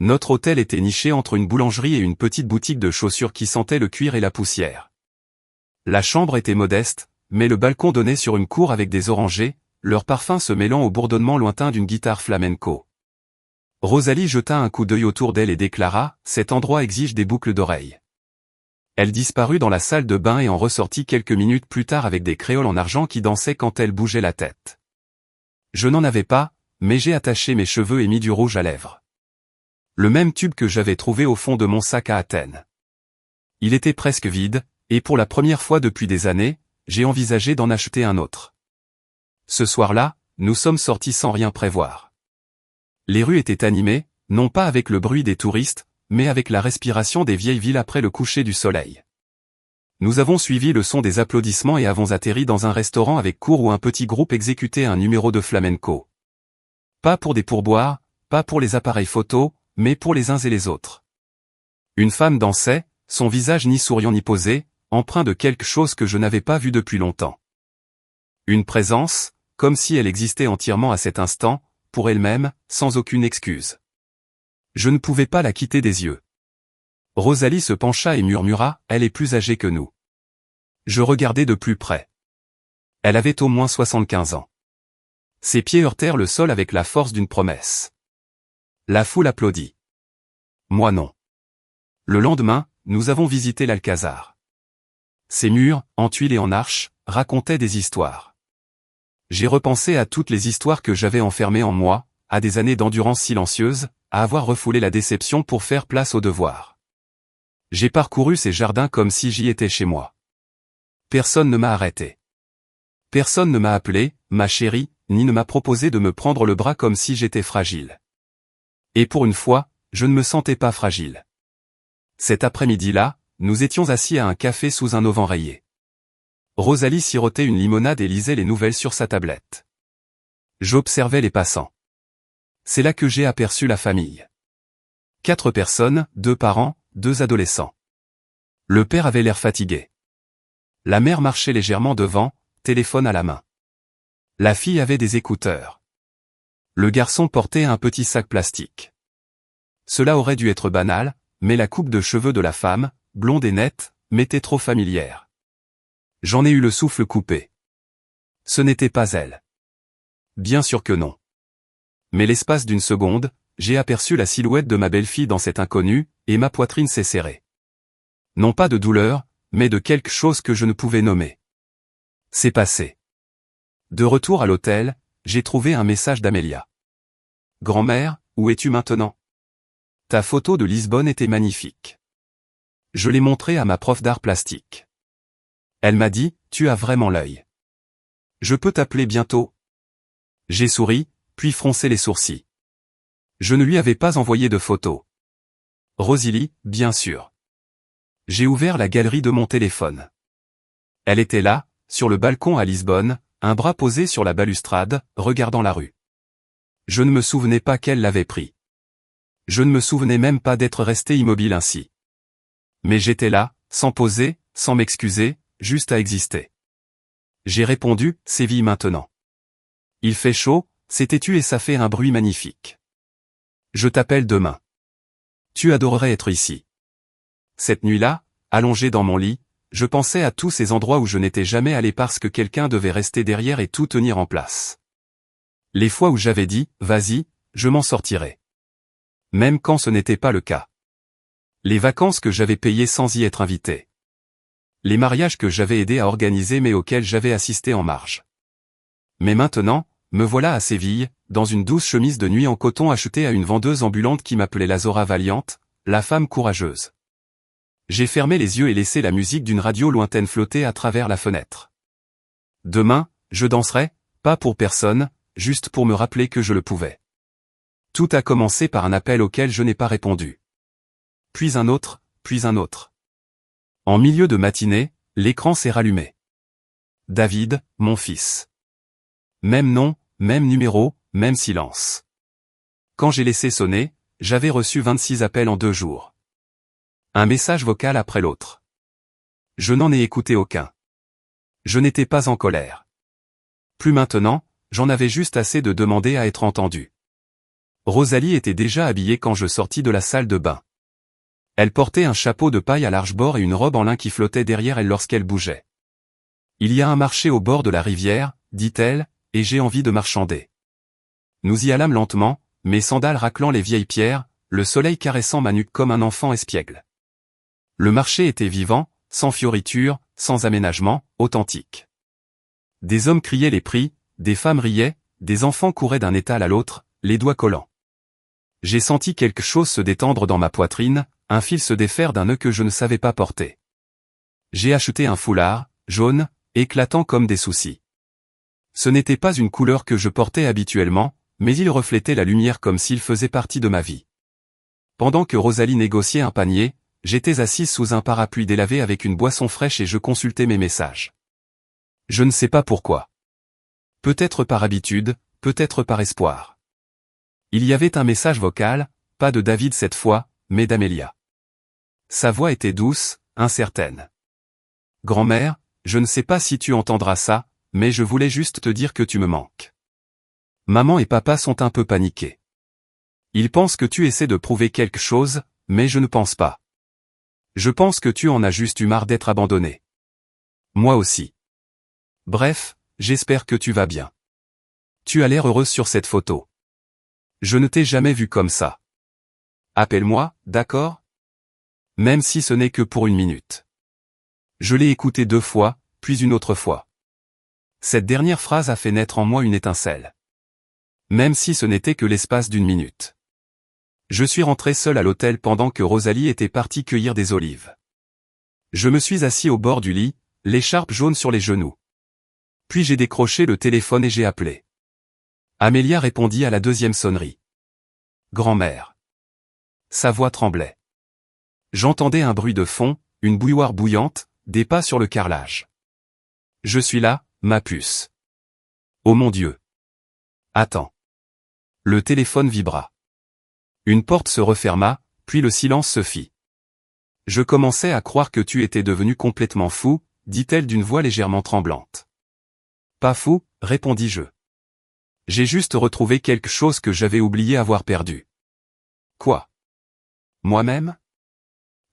Notre hôtel était niché entre une boulangerie et une petite boutique de chaussures qui sentait le cuir et la poussière. La chambre était modeste, mais le balcon donnait sur une cour avec des orangers, leur parfum se mêlant au bourdonnement lointain d'une guitare flamenco. Rosalie jeta un coup d'œil autour d'elle et déclara « Cet endroit exige des boucles d'oreilles ». Elle disparut dans la salle de bain et en ressortit quelques minutes plus tard avec des créoles en argent qui dansaient quand elle bougeait la tête. Je n'en avais pas, mais j'ai attaché mes cheveux et mis du rouge à lèvres. Le même tube que j'avais trouvé au fond de mon sac à Athènes. Il était presque vide, et pour la première fois depuis des années, j'ai envisagé d'en acheter un autre. Ce soir-là, nous sommes sortis sans rien prévoir. Les rues étaient animées, non pas avec le bruit des touristes, mais avec la respiration des vieilles villes après le coucher du soleil. Nous avons suivi le son des applaudissements et avons atterri dans un restaurant avec cour où un petit groupe exécutait un numéro de flamenco. Pas pour des pourboires, pas pour les appareils photos, mais pour les uns et les autres. Une femme dansait, son visage ni souriant ni posé, empreint de quelque chose que je n'avais pas vu depuis longtemps. Une présence, comme si elle existait entièrement à cet instant, pour elle-même, sans aucune excuse. Je ne pouvais pas la quitter des yeux. Rosalie se pencha et murmura, elle est plus âgée que nous. Je regardai de plus près. Elle avait au moins 75 ans. Ses pieds heurtèrent le sol avec la force d'une promesse. La foule applaudit. Moi non. Le lendemain, nous avons visité l'Alcazar. Ses murs, en tuiles et en arches, racontaient des histoires. J'ai repensé à toutes les histoires que j'avais enfermées en moi, à des années d'endurance silencieuse, à avoir refoulé la déception pour faire place au devoir. J'ai parcouru ces jardins comme si j'y étais chez moi. Personne ne m'a arrêté. Personne ne m'a appelé, ma chérie, ni ne m'a proposé de me prendre le bras comme si j'étais fragile. Et pour une fois, je ne me sentais pas fragile. Cet après-midi-là, nous étions assis à un café sous un auvent rayé. Rosalie sirotait une limonade et lisait les nouvelles sur sa tablette. J'observais les passants. C'est là que j'ai aperçu la famille. 4 personnes, 2 parents, 2 adolescents. Le père avait l'air fatigué. La mère marchait légèrement devant, téléphone à la main. La fille avait des écouteurs. Le garçon portait un petit sac plastique. Cela aurait dû être banal, mais la coupe de cheveux de la femme, blonde et nette, m'était trop familière. J'en ai eu le souffle coupé. Ce n'était pas elle. Bien sûr que non. Mais l'espace d'une seconde, j'ai aperçu la silhouette de ma belle-fille dans cet inconnu, et ma poitrine s'est serrée. Non pas de douleur, mais de quelque chose que je ne pouvais nommer. C'est passé. De retour à l'hôtel, j'ai trouvé un message d'Amélia. Grand-mère, où es-tu maintenant? Ta photo de Lisbonne était magnifique. Je l'ai montrée à ma prof d'art plastique. Elle m'a dit, tu as vraiment l'œil. Je peux t'appeler bientôt? J'ai souri, puis froncé les sourcils. Je ne lui avais pas envoyé de photo. Rosalie, bien sûr. J'ai ouvert la galerie de mon téléphone. Elle était là, sur le balcon à Lisbonne, un bras posé sur la balustrade, regardant la rue. Je ne me souvenais pas qu'elle l'avait pris. Je ne me souvenais même pas d'être resté immobile ainsi. Mais j'étais là, sans poser, sans m'excuser, juste à exister. J'ai répondu, Séville maintenant. Il fait chaud, c'est têtu et ça fait un bruit magnifique. Je t'appelle demain. Tu adorerais être ici. Cette nuit-là, allongé dans mon lit, je pensais à tous ces endroits où je n'étais jamais allé parce que quelqu'un devait rester derrière et tout tenir en place. Les fois où j'avais dit « vas-y, je m'en sortirai ». Même quand ce n'était pas le cas. Les vacances que j'avais payées sans y être invité. Les mariages que j'avais aidé à organiser mais auxquels j'avais assisté en marge. Mais maintenant, me voilà à Séville, dans une douce chemise de nuit en coton achetée à une vendeuse ambulante qui m'appelait la Zora Valiante, la femme courageuse. J'ai fermé les yeux et laissé la musique d'une radio lointaine flotter à travers la fenêtre. Demain, je danserai, pas pour personne, juste pour me rappeler que je le pouvais. Tout a commencé par un appel auquel je n'ai pas répondu. Puis un autre, puis un autre. En milieu de matinée, l'écran s'est rallumé. David, mon fils. Même nom, même numéro, même silence. Quand j'ai laissé sonner, j'avais reçu 26 appels en 2 jours. Un message vocal après l'autre. Je n'en ai écouté aucun. Je n'étais pas en colère. Plus maintenant, j'en avais juste assez de demander à être entendu. Rosalie était déjà habillée quand je sortis de la salle de bain. Elle portait un chapeau de paille à large bord et une robe en lin qui flottait derrière elle lorsqu'elle bougeait. Il y a un marché au bord de la rivière, dit-elle, et j'ai envie de marchander. Nous y allâmes lentement, mes sandales raclant les vieilles pierres, le soleil caressant ma nuque comme un enfant espiègle. Le marché était vivant, sans fioritures, sans aménagement, authentique. Des hommes criaient les prix, des femmes riaient, des enfants couraient d'un étal à l'autre, les doigts collants. J'ai senti quelque chose se détendre dans ma poitrine, un fil se défaire d'un nœud que je ne savais pas porter. J'ai acheté un foulard, jaune, éclatant comme des soucis. Ce n'était pas une couleur que je portais habituellement, mais il reflétait la lumière comme s'il faisait partie de ma vie. Pendant que Rosalie négociait un panier, j'étais assise sous un parapluie délavé avec une boisson fraîche et je consultais mes messages. Je ne sais pas pourquoi. Peut-être par habitude, peut-être par espoir. Il y avait un message vocal, pas de David cette fois, mais d'Amélia. Sa voix était douce, incertaine. Grand-mère, je ne sais pas si tu entendras ça, mais je voulais juste te dire que tu me manques. Maman et papa sont un peu paniqués. Ils pensent que tu essaies de prouver quelque chose, mais je ne pense pas. Je pense que tu en as juste eu marre d'être abandonné. Moi aussi. Bref, j'espère que tu vas bien. Tu as l'air heureuse sur cette photo. Je ne t'ai jamais vue comme ça. Appelle-moi, d'accord? Même si ce n'est que pour 1 minute. Je l'ai écoutée 2 fois, puis une autre fois. Cette dernière phrase a fait naître en moi une étincelle. Même si ce n'était que l'espace d'1 minute. Je suis rentré seul à l'hôtel pendant que Rosalie était partie cueillir des olives. Je me suis assis au bord du lit, l'écharpe jaune sur les genoux. Puis j'ai décroché le téléphone et j'ai appelé. Amélia répondit à la 2e sonnerie. Grand-mère. Sa voix tremblait. J'entendais un bruit de fond, une bouilloire bouillante, des pas sur le carrelage. Je suis là, ma puce. Oh mon Dieu. Attends. Le téléphone vibra. Une porte se referma, puis le silence se fit. Je commençais à croire que tu étais devenu complètement fou, dit-elle d'une voix légèrement tremblante. Pas fou, répondis-je. J'ai juste retrouvé quelque chose que j'avais oublié avoir perdu. Quoi? Moi-même?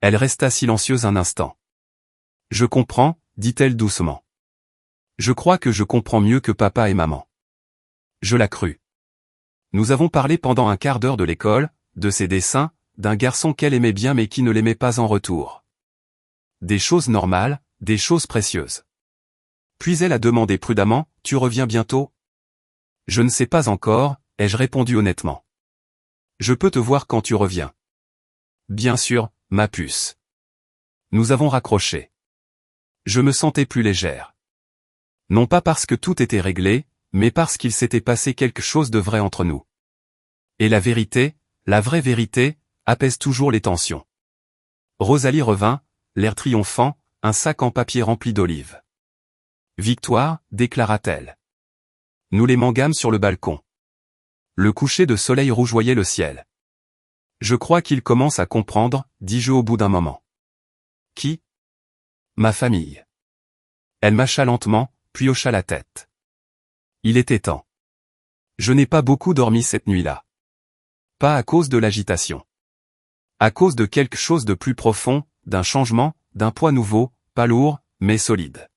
Elle resta silencieuse un instant. Je comprends, dit-elle doucement. Je crois que je comprends mieux que papa et maman. Je la crus. Nous avons parlé pendant un quart d'heure de l'école, de ses dessins, d'un garçon qu'elle aimait bien mais qui ne l'aimait pas en retour. Des choses normales, des choses précieuses. Puis elle a demandé prudemment, « Tu reviens bientôt ?» Je ne sais pas encore, ai-je répondu honnêtement. Je peux te voir quand tu reviens. Bien sûr, ma puce. Nous avons raccroché. Je me sentais plus légère. Non pas parce que tout était réglé, mais parce qu'il s'était passé quelque chose de vrai entre nous. Et la vérité, la vraie vérité, apaise toujours les tensions. Rosalie revint, l'air triomphant, un sac en papier rempli d'olives. Victoire, déclara-t-elle. Nous les mangâmes sur le balcon. Le coucher de soleil rougeoyait le ciel. Je crois qu'il commence à comprendre, dis-je au bout d'un moment. Qui? Ma famille. Elle mâcha lentement, puis hocha la tête. Il était temps. Je n'ai pas beaucoup dormi cette nuit-là. Pas à cause de l'agitation. À cause de quelque chose de plus profond, d'un changement, d'un poids nouveau, pas lourd, mais solide.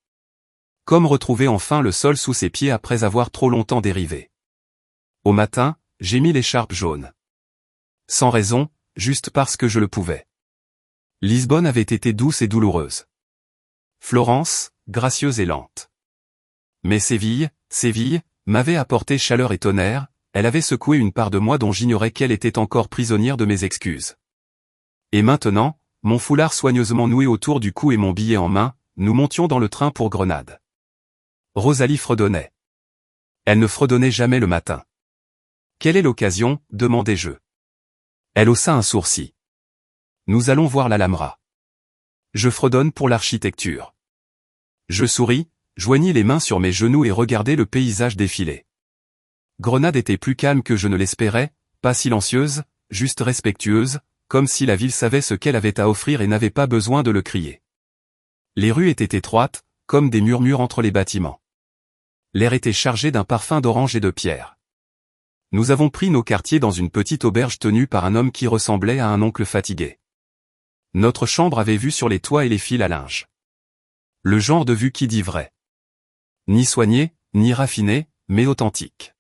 Comme retrouver enfin le sol sous ses pieds après avoir trop longtemps dérivé. Au matin, j'ai mis l'écharpe jaune. Sans raison, juste parce que je le pouvais. Lisbonne avait été douce et douloureuse. Florence, gracieuse et lente. Mais Séville, m'avait apporté chaleur et tonnerre, elle avait secoué une part de moi dont j'ignorais qu'elle était encore prisonnière de mes excuses. Et maintenant, mon foulard soigneusement noué autour du cou et mon billet en main, nous montions dans le train pour Grenade. Rosalie fredonnait. Elle ne fredonnait jamais le matin. Quelle est l'occasion, demandai-je. Elle haussa un sourcil. Nous allons voir l'Alhambra. Je fredonne pour l'architecture. Je souris, joignis les mains sur mes genoux et regardai le paysage défiler. Grenade était plus calme que je ne l'espérais, pas silencieuse, juste respectueuse, comme si la ville savait ce qu'elle avait à offrir et n'avait pas besoin de le crier. Les rues étaient étroites, comme des murmures entre les bâtiments. L'air était chargé d'un parfum d'orange et de pierre. Nous avons pris nos quartiers dans une petite auberge tenue par un homme qui ressemblait à un oncle fatigué. Notre chambre avait vue sur les toits et les fils à linge. Le genre de vue qui dit vrai. Ni soigné, ni raffiné, mais authentique.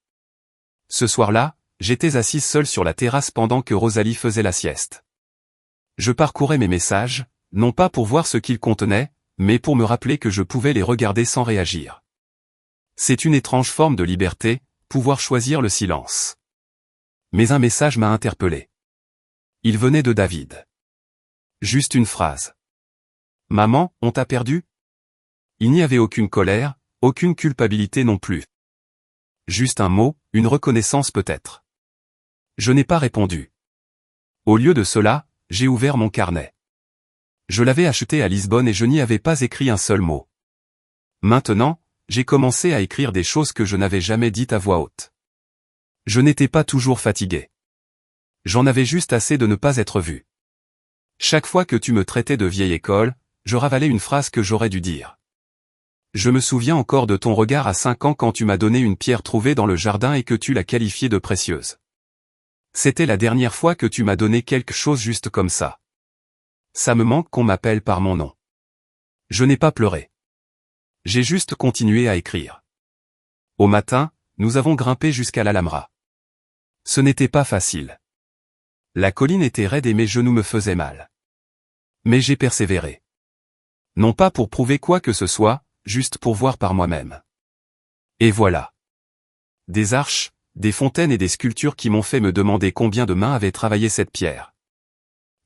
Ce soir-là, j'étais assise seule sur la terrasse pendant que Rosalie faisait la sieste. Je parcourais mes messages, non pas pour voir ce qu'ils contenaient, mais pour me rappeler que je pouvais les regarder sans réagir. C'est une étrange forme de liberté, pouvoir choisir le silence. Mais un message m'a interpellé. Il venait de David. Juste une phrase. « Maman, on t'a perdu ?» Il n'y avait aucune colère, aucune culpabilité non plus. Juste un mot, une reconnaissance peut-être. Je n'ai pas répondu. Au lieu de cela, j'ai ouvert mon carnet. Je l'avais acheté à Lisbonne et je n'y avais pas écrit un seul mot. Maintenant, j'ai commencé à écrire des choses que je n'avais jamais dites à voix haute. Je n'étais pas toujours fatigué. J'en avais juste assez de ne pas être vu. Chaque fois que tu me traitais de vieille école, je ravalais une phrase que j'aurais dû dire. Je me souviens encore de ton regard à 5 ans quand tu m'as donné une pierre trouvée dans le jardin et que tu l'as qualifiée de précieuse. C'était la dernière fois que tu m'as donné quelque chose juste comme ça. Ça me manque qu'on m'appelle par mon nom. Je n'ai pas pleuré. J'ai juste continué à écrire. Au matin, nous avons grimpé jusqu'à l'Alhambra. Ce n'était pas facile. La colline était raide et mes genoux me faisaient mal. Mais j'ai persévéré. Non pas pour prouver quoi que ce soit, juste pour voir par moi-même. Et voilà. Des arches, des fontaines et des sculptures qui m'ont fait me demander combien de mains avaient travaillé cette pierre.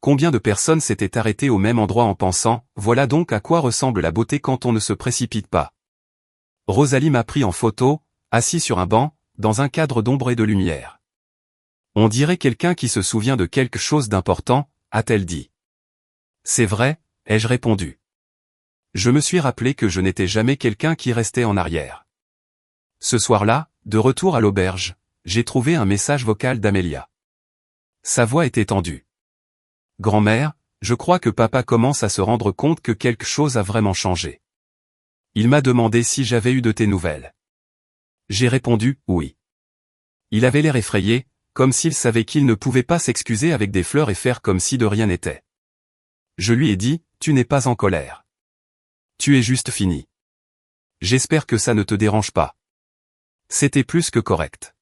Combien de personnes s'étaient arrêtées au même endroit en pensant, voilà donc à quoi ressemble la beauté quand on ne se précipite pas. Rosalie m'a pris en photo, assis sur un banc, dans un cadre d'ombre et de lumière. On dirait quelqu'un qui se souvient de quelque chose d'important, a-t-elle dit. C'est vrai, ai-je répondu. Je me suis rappelé que je n'étais jamais quelqu'un qui restait en arrière. Ce soir-là, de retour à l'auberge, j'ai trouvé un message vocal d'Amélia. Sa voix était tendue. Grand-mère, je crois que papa commence à se rendre compte que quelque chose a vraiment changé. Il m'a demandé si j'avais eu de tes nouvelles. J'ai répondu, oui. Il avait l'air effrayé, comme s'il savait qu'il ne pouvait pas s'excuser avec des fleurs et faire comme si de rien n'était. Je lui ai dit, tu n'es pas en colère. Tu es juste fini. J'espère que ça ne te dérange pas. C'était plus que correct.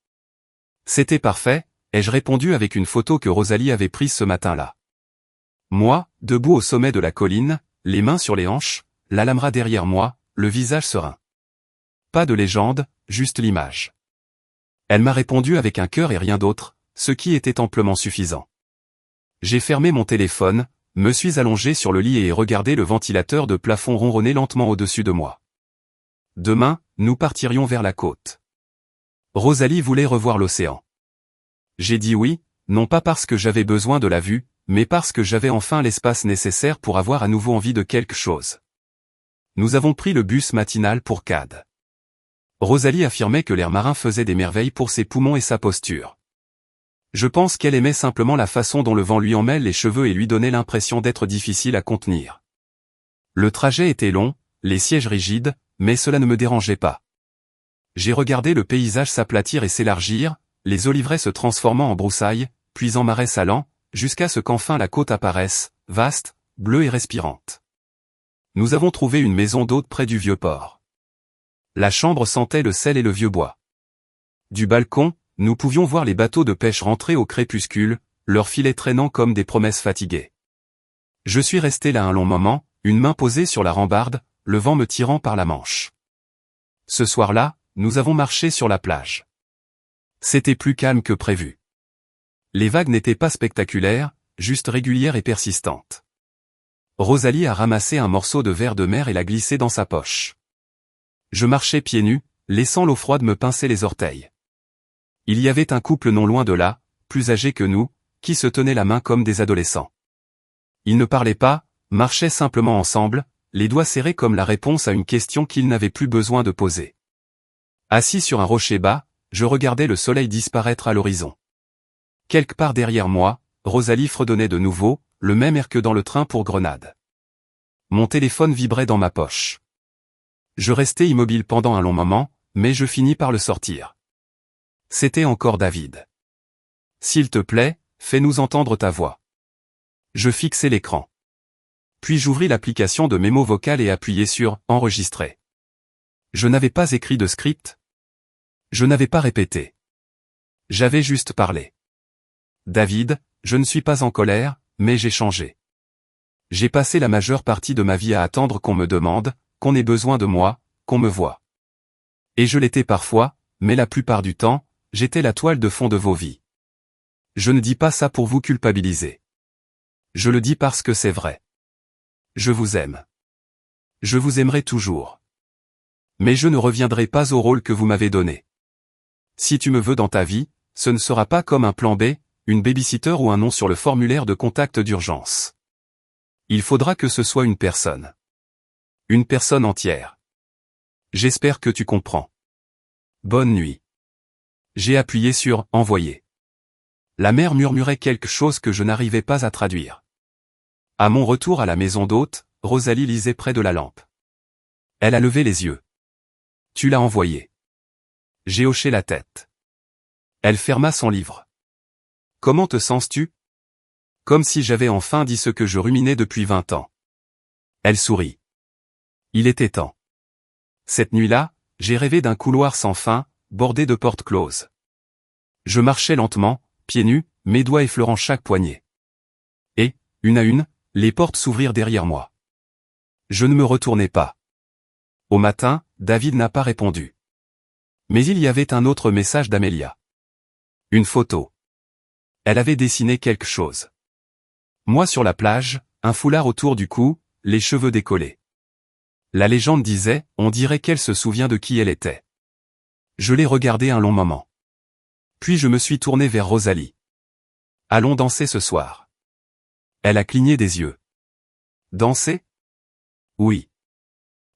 C'était parfait, ai-je répondu avec une photo que Rosalie avait prise ce matin-là. Moi, debout au sommet de la colline, les mains sur les hanches, l'Alhambra derrière moi, le visage serein. Pas de légende, juste l'image. Elle m'a répondu avec un cœur et rien d'autre, ce qui était amplement suffisant. J'ai fermé mon téléphone, me suis allongé sur le lit et regardé le ventilateur de plafond ronronner lentement au-dessus de moi. Demain, nous partirions vers la côte. Rosalie voulait revoir l'océan. J'ai dit oui, non pas parce que j'avais besoin de la vue, mais parce que j'avais enfin l'espace nécessaire pour avoir à nouveau envie de quelque chose. Nous avons pris le bus matinal pour Cad. Rosalie affirmait que l'air marin faisait des merveilles pour ses poumons et sa posture. Je pense qu'elle aimait simplement la façon dont le vent lui emmêle les cheveux et lui donnait l'impression d'être difficile à contenir. Le trajet était long, les sièges rigides, mais cela ne me dérangeait pas. J'ai regardé le paysage s'aplatir et s'élargir, les oliveraies se transformant en broussailles, puis en marais salants, jusqu'à ce qu'enfin la côte apparaisse, vaste, bleue et respirante. Nous avons trouvé une maison d'hôte près du vieux port. La chambre sentait le sel et le vieux bois. Du balcon, nous pouvions voir les bateaux de pêche rentrer au crépuscule, leurs filets traînant comme des promesses fatiguées. Je suis resté là un long moment, une main posée sur la rambarde, le vent me tirant par la manche. Ce soir-là, nous avons marché sur la plage. C'était plus calme que prévu. Les vagues n'étaient pas spectaculaires, juste régulières et persistantes. Rosalie a ramassé un morceau de verre de mer et l'a glissé dans sa poche. Je marchais pieds nus, laissant l'eau froide me pincer les orteils. Il y avait un couple non loin de là, plus âgé que nous, qui se tenaient la main comme des adolescents. Ils ne parlaient pas, marchaient simplement ensemble, les doigts serrés comme la réponse à une question qu'ils n'avaient plus besoin de poser. Assis sur un rocher bas, je regardais le soleil disparaître à l'horizon. Quelque part derrière moi, Rosalie fredonnait de nouveau, le même air que dans le train pour Grenade. Mon téléphone vibrait dans ma poche. Je restai immobile pendant un long moment, mais je finis par le sortir. C'était encore David. S'il te plaît, fais-nous entendre ta voix. Je fixai l'écran. Puis j'ouvris l'application de mémo vocal et appuyai sur « Enregistrer ». Je n'avais pas écrit de script. Je n'avais pas répété. J'avais juste parlé. David, je ne suis pas en colère, mais j'ai changé. J'ai passé la majeure partie de ma vie à attendre qu'on me demande, qu'on ait besoin de moi, qu'on me voie. Et je l'étais parfois, mais la plupart du temps, j'étais la toile de fond de vos vies. Je ne dis pas ça pour vous culpabiliser. Je le dis parce que c'est vrai. Je vous aime. Je vous aimerai toujours. Mais je ne reviendrai pas au rôle que vous m'avez donné. Si tu me veux dans ta vie, ce ne sera pas comme un plan B, une babysitter ou un nom sur le formulaire de contact d'urgence. Il faudra que ce soit une personne. Une personne entière. J'espère que tu comprends. Bonne nuit. J'ai appuyé sur « Envoyer ». La mère murmurait quelque chose que je n'arrivais pas à traduire. À mon retour à la maison d'hôte, Rosalie lisait près de la lampe. Elle a levé les yeux. « Tu l'as envoyé. » J'ai hoché la tête. Elle ferma son livre. « Comment te sens-tu » Comme si j'avais enfin dit ce que je ruminais depuis 20 ans. Elle sourit. Il était temps. Cette nuit-là, j'ai rêvé d'un couloir sans fin, bordé de portes closes. Je marchais lentement, pieds nus, mes doigts effleurant chaque poignée. Et, une à une, les portes s'ouvrirent derrière moi. Je ne me retournai pas. Au matin, David n'a pas répondu. Mais il y avait un autre message d'Amélia. Une photo. Elle avait dessiné quelque chose. Moi sur la plage, un foulard autour du cou, les cheveux décollés. La légende disait, on dirait qu'elle se souvient de qui elle était. Je l'ai regardée un long moment. Puis je me suis tourné vers Rosalie. Allons danser ce soir. Elle a cligné des yeux. Danser ? Oui.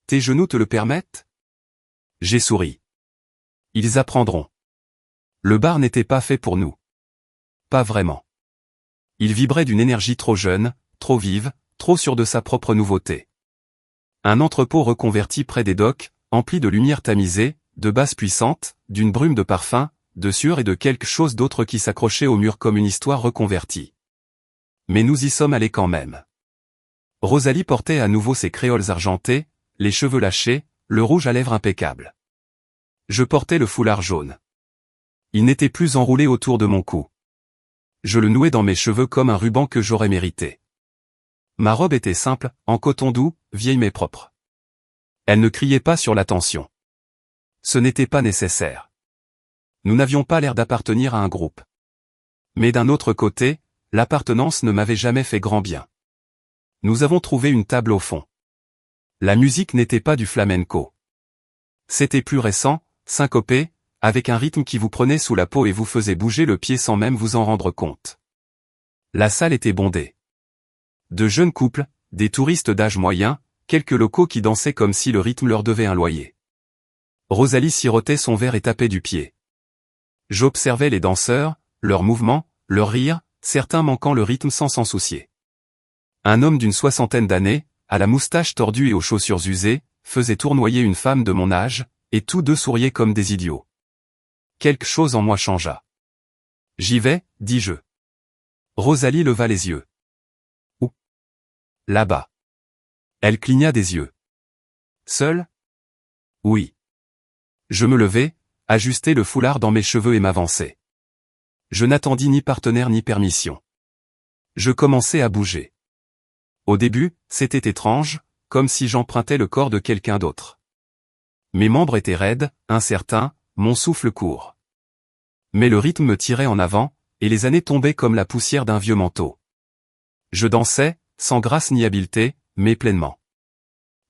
Tes genoux te le permettent ? J'ai souri. Ils apprendront. Le bar n'était pas fait pour nous. Pas vraiment. Il vibrait d'une énergie trop jeune, trop vive, trop sûre de sa propre nouveauté. Un entrepôt reconverti près des docks, empli de lumière tamisée, de basses puissantes, d'une brume de parfum, de sueur et de quelque chose d'autre qui s'accrochait au mur comme une histoire reconvertie. Mais nous y sommes allés quand même. Rosalie portait à nouveau ses créoles argentés, les cheveux lâchés, le rouge à lèvres impeccable. Je portais le foulard jaune. Il n'était plus enroulé autour de mon cou. Je le nouais dans mes cheveux comme un ruban que j'aurais mérité. Ma robe était simple, en coton doux, vieille mais propre. Elle ne criait pas sur l'attention. Ce n'était pas nécessaire. Nous n'avions pas l'air d'appartenir à un groupe. Mais d'un autre côté, l'appartenance ne m'avait jamais fait grand bien. Nous avons trouvé une table au fond. La musique n'était pas du flamenco. C'était plus récent, syncopé, avec un rythme qui vous prenait sous la peau et vous faisait bouger le pied sans même vous en rendre compte. La salle était bondée. De jeunes couples, des touristes d'âge moyen, quelques locaux qui dansaient comme si le rythme leur devait un loyer. Rosalie sirotait son verre et tapait du pied. J'observais les danseurs, leurs mouvements, leurs rires, certains manquant le rythme sans s'en soucier. Un homme d'une 60aine d'années, à la moustache tordue et aux chaussures usées, faisait tournoyer une femme de mon âge, et tous deux souriaient comme des idiots. Quelque chose en moi changea. J'y vais, dis-je. Rosalie leva les yeux. Où ? Là-bas. Elle cligna des yeux. Seule? Oui. Je me levai, ajustai le foulard dans mes cheveux et m'avançai. Je n'attendis ni partenaire ni permission. Je commençai à bouger. Au début, c'était étrange, comme si j'empruntais le corps de quelqu'un d'autre. Mes membres étaient raides, incertains, mon souffle court. Mais le rythme me tirait en avant, et les années tombaient comme la poussière d'un vieux manteau. Je dansais, sans grâce ni habileté, mais pleinement.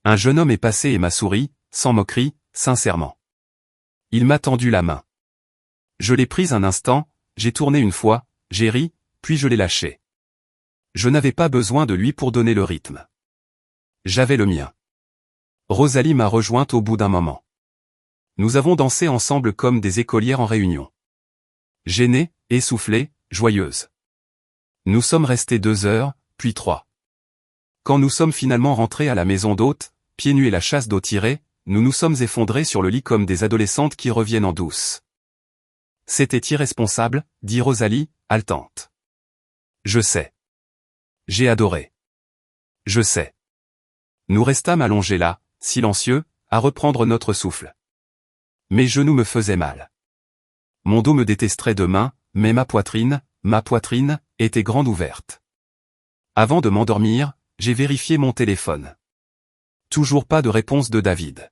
Un jeune homme est passé et m'a souri, sans moquerie, sincèrement. Il m'a tendu la main. Je l'ai prise un instant, j'ai tourné une fois, j'ai ri, puis je l'ai lâché. Je n'avais pas besoin de lui pour donner le rythme. J'avais le mien. Rosalie m'a rejointe au bout d'un moment. Nous avons dansé ensemble comme des écolières en réunion. Gênée, essoufflée, joyeuse. Nous sommes restés 2 heures, puis 3. Quand nous sommes finalement rentrés à la maison d'hôte, pieds nus et la chasse d'eau tirée, nous nous sommes effondrés sur le lit comme des adolescentes qui reviennent en douce. C'était irresponsable, dit Rosalie, haletante. Je sais. J'ai adoré. Je sais. Nous restâmes allongés là, silencieux, à reprendre notre souffle. Mes genoux me faisaient mal. Mon dos me détesterait demain, mais ma poitrine, était grande ouverte. Avant de m'endormir, j'ai vérifié mon téléphone. Toujours pas de réponse de David.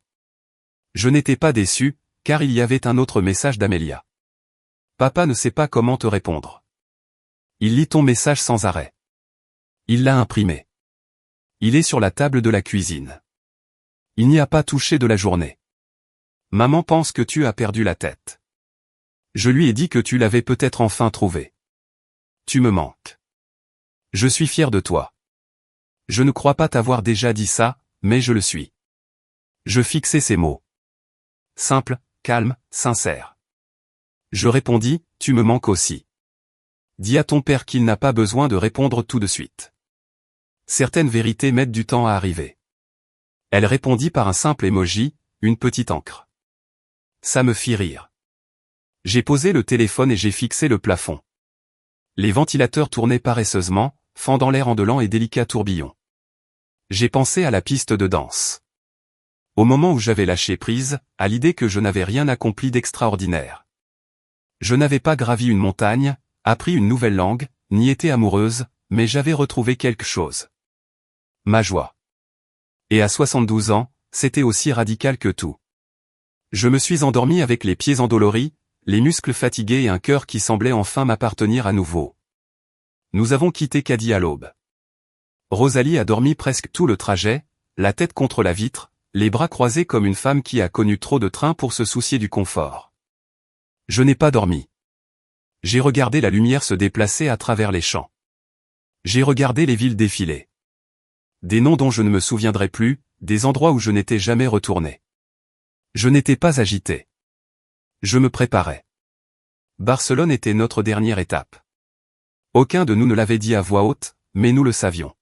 Je n'étais pas déçu, car il y avait un autre message d'Amélia. Papa ne sait pas comment te répondre. Il lit ton message sans arrêt. Il l'a imprimé. Il est sur la table de la cuisine. Il n'y a pas touché de la journée. Maman pense que tu as perdu la tête. Je lui ai dit que tu l'avais peut-être enfin trouvé. Tu me manques. Je suis fier de toi. Je ne crois pas t'avoir déjà dit ça, mais je le suis. Je fixai ces mots. Simple, calme, sincère. Je répondis, tu me manques aussi. Dis à ton père qu'il n'a pas besoin de répondre tout de suite. Certaines vérités mettent du temps à arriver. Elle répondit par un simple emoji, une petite encre. Ça me fit rire. J'ai posé le téléphone et j'ai fixé le plafond. Les ventilateurs tournaient paresseusement, fendant l'air en de lents et délicats tourbillons. J'ai pensé à la piste de danse. Au moment où j'avais lâché prise, à l'idée que je n'avais rien accompli d'extraordinaire. Je n'avais pas gravi une montagne, appris une nouvelle langue, ni été amoureuse, mais j'avais retrouvé quelque chose. Ma joie. Et à 72 ans, c'était aussi radical que tout. Je me suis endormi avec les pieds endoloris, les muscles fatigués et un cœur qui semblait enfin m'appartenir à nouveau. Nous avons quitté Caddy à l'aube. Rosalie a dormi presque tout le trajet, la tête contre la vitre, les bras croisés comme une femme qui a connu trop de trains pour se soucier du confort. Je n'ai pas dormi. J'ai regardé la lumière se déplacer à travers les champs. J'ai regardé les villes défiler. Des noms dont je ne me souviendrai plus, des endroits où je n'étais jamais retourné. Je n'étais pas agité. Je me préparais. Barcelone était notre dernière étape. Aucun de nous ne l'avait dit à voix haute, mais nous le savions.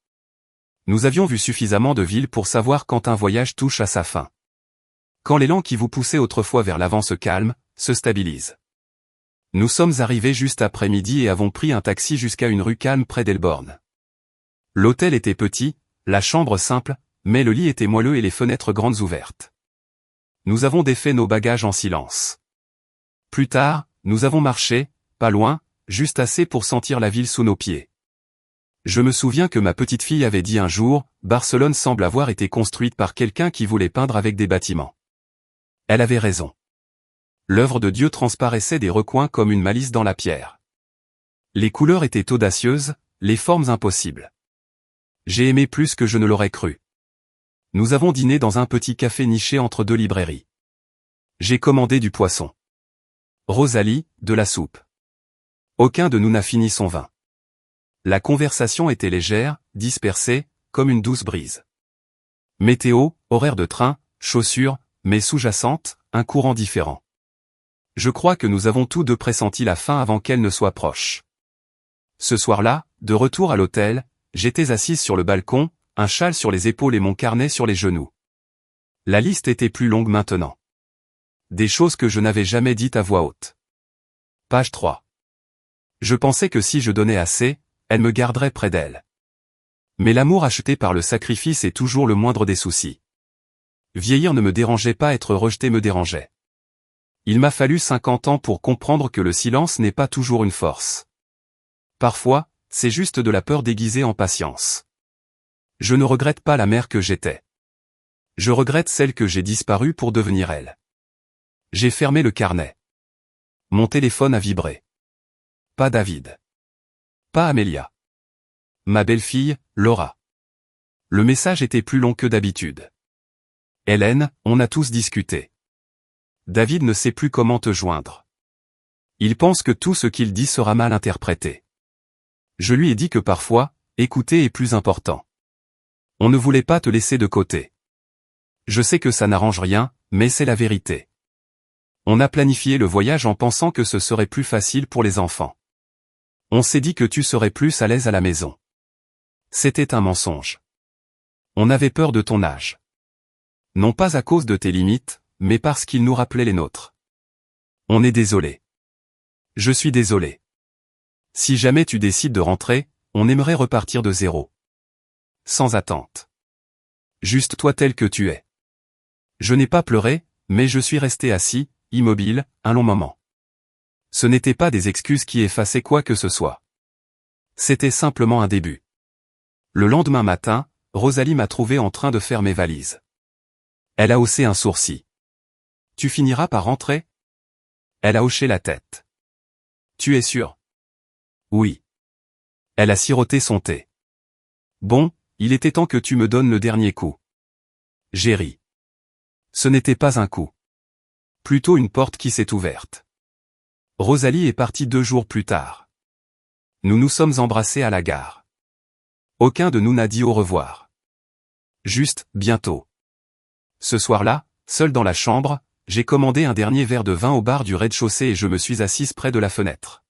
Nous avions vu suffisamment de villes pour savoir quand un voyage touche à sa fin. Quand l'élan qui vous poussait autrefois vers l'avant se calme, se stabilise. Nous sommes arrivés juste après midi et avons pris un taxi jusqu'à une rue calme près d'Elborn. L'hôtel était petit, la chambre simple, mais le lit était moelleux et les fenêtres grandes ouvertes. Nous avons défait nos bagages en silence. Plus tard, nous avons marché, pas loin, juste assez pour sentir la ville sous nos pieds. Je me souviens que ma petite fille avait dit un jour, Barcelone semble avoir été construite par quelqu'un qui voulait peindre avec des bâtiments. Elle avait raison. L'œuvre de Dieu transparaissait des recoins comme une malice dans la pierre. Les couleurs étaient audacieuses, les formes impossibles. J'ai aimé plus que je ne l'aurais cru. Nous avons dîné dans un petit café niché entre 2 librairies. J'ai commandé du poisson. Rosalie, de la soupe. Aucun de nous n'a fini son vin. La conversation était légère, dispersée, comme une douce brise. Météo, horaire de train, chaussures, mais sous-jacente, un courant différent. Je crois que nous avons tous deux pressenti la fin avant qu'elle ne soit proche. Ce soir-là, de retour à l'hôtel, j'étais assise sur le balcon, un châle sur les épaules et mon carnet sur les genoux. La liste était plus longue maintenant. Des choses que je n'avais jamais dites à voix haute. Page 3. Je pensais que si je donnais assez, elle me garderait près d'elle. Mais l'amour acheté par le sacrifice est toujours le moindre des soucis. Vieillir ne me dérangeait pas, être rejeté me dérangeait. Il m'a fallu 50 ans pour comprendre que le silence n'est pas toujours une force. Parfois, c'est juste de la peur déguisée en patience. Je ne regrette pas la mère que j'étais. Je regrette celle que j'ai disparue pour devenir elle. J'ai fermé le carnet. Mon téléphone a vibré. Pas David. Pas Amélia. Ma belle-fille, Laura. Le message était plus long que d'habitude. Hélène, on a tous discuté. David ne sait plus comment te joindre. Il pense que tout ce qu'il dit sera mal interprété. Je lui ai dit que parfois, écouter est plus important. On ne voulait pas te laisser de côté. Je sais que ça n'arrange rien, mais c'est la vérité. On a planifié le voyage en pensant que ce serait plus facile pour les enfants. On s'est dit que tu serais plus à l'aise à la maison. C'était un mensonge. On avait peur de ton âge. Non pas à cause de tes limites, mais parce qu'il nous rappelait les nôtres. On est désolé. Je suis désolé. Si jamais tu décides de rentrer, on aimerait repartir de zéro. Sans attente. Juste toi tel que tu es. Je n'ai pas pleuré, mais je suis resté assis, immobile, un long moment. Ce n'étaient pas des excuses qui effaçaient quoi que ce soit. C'était simplement un début. Le lendemain matin, Rosalie m'a trouvé en train de faire mes valises. Elle a haussé un sourcil. Tu finiras par rentrer? Elle a hoché la tête. Tu es sûr? Oui. Elle a siroté son thé. Bon, il était temps que tu me donnes le dernier coup. J'ai ri. Ce n'était pas un coup. Plutôt une porte qui s'est ouverte. Rosalie est partie 2 jours plus tard. Nous nous sommes embrassés à la gare. Aucun de nous n'a dit au revoir. Juste, bientôt. Ce soir-là, seul dans la chambre, j'ai commandé un dernier verre de vin au bar du rez-de-chaussée et je me suis assise près de la fenêtre.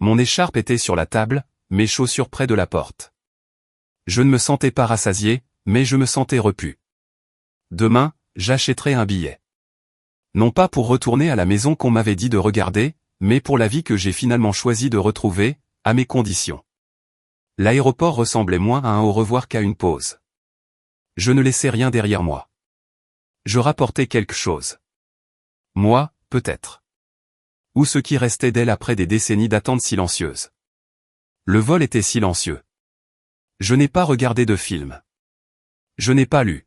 Mon écharpe était sur la table, mes chaussures près de la porte. Je ne me sentais pas rassasié, mais je me sentais repu. Demain, j'achèterai un billet. Non pas pour retourner à la maison qu'on m'avait dit de regarder, mais pour la vie que j'ai finalement choisi de retrouver, à mes conditions. L'aéroport ressemblait moins à un au revoir qu'à une pause. Je ne laissais rien derrière moi. Je rapportais quelque chose. Moi, peut-être. Ou ce qui restait d'elle après des décennies d'attente silencieuse. Le vol était silencieux. Je n'ai pas regardé de film. Je n'ai pas lu.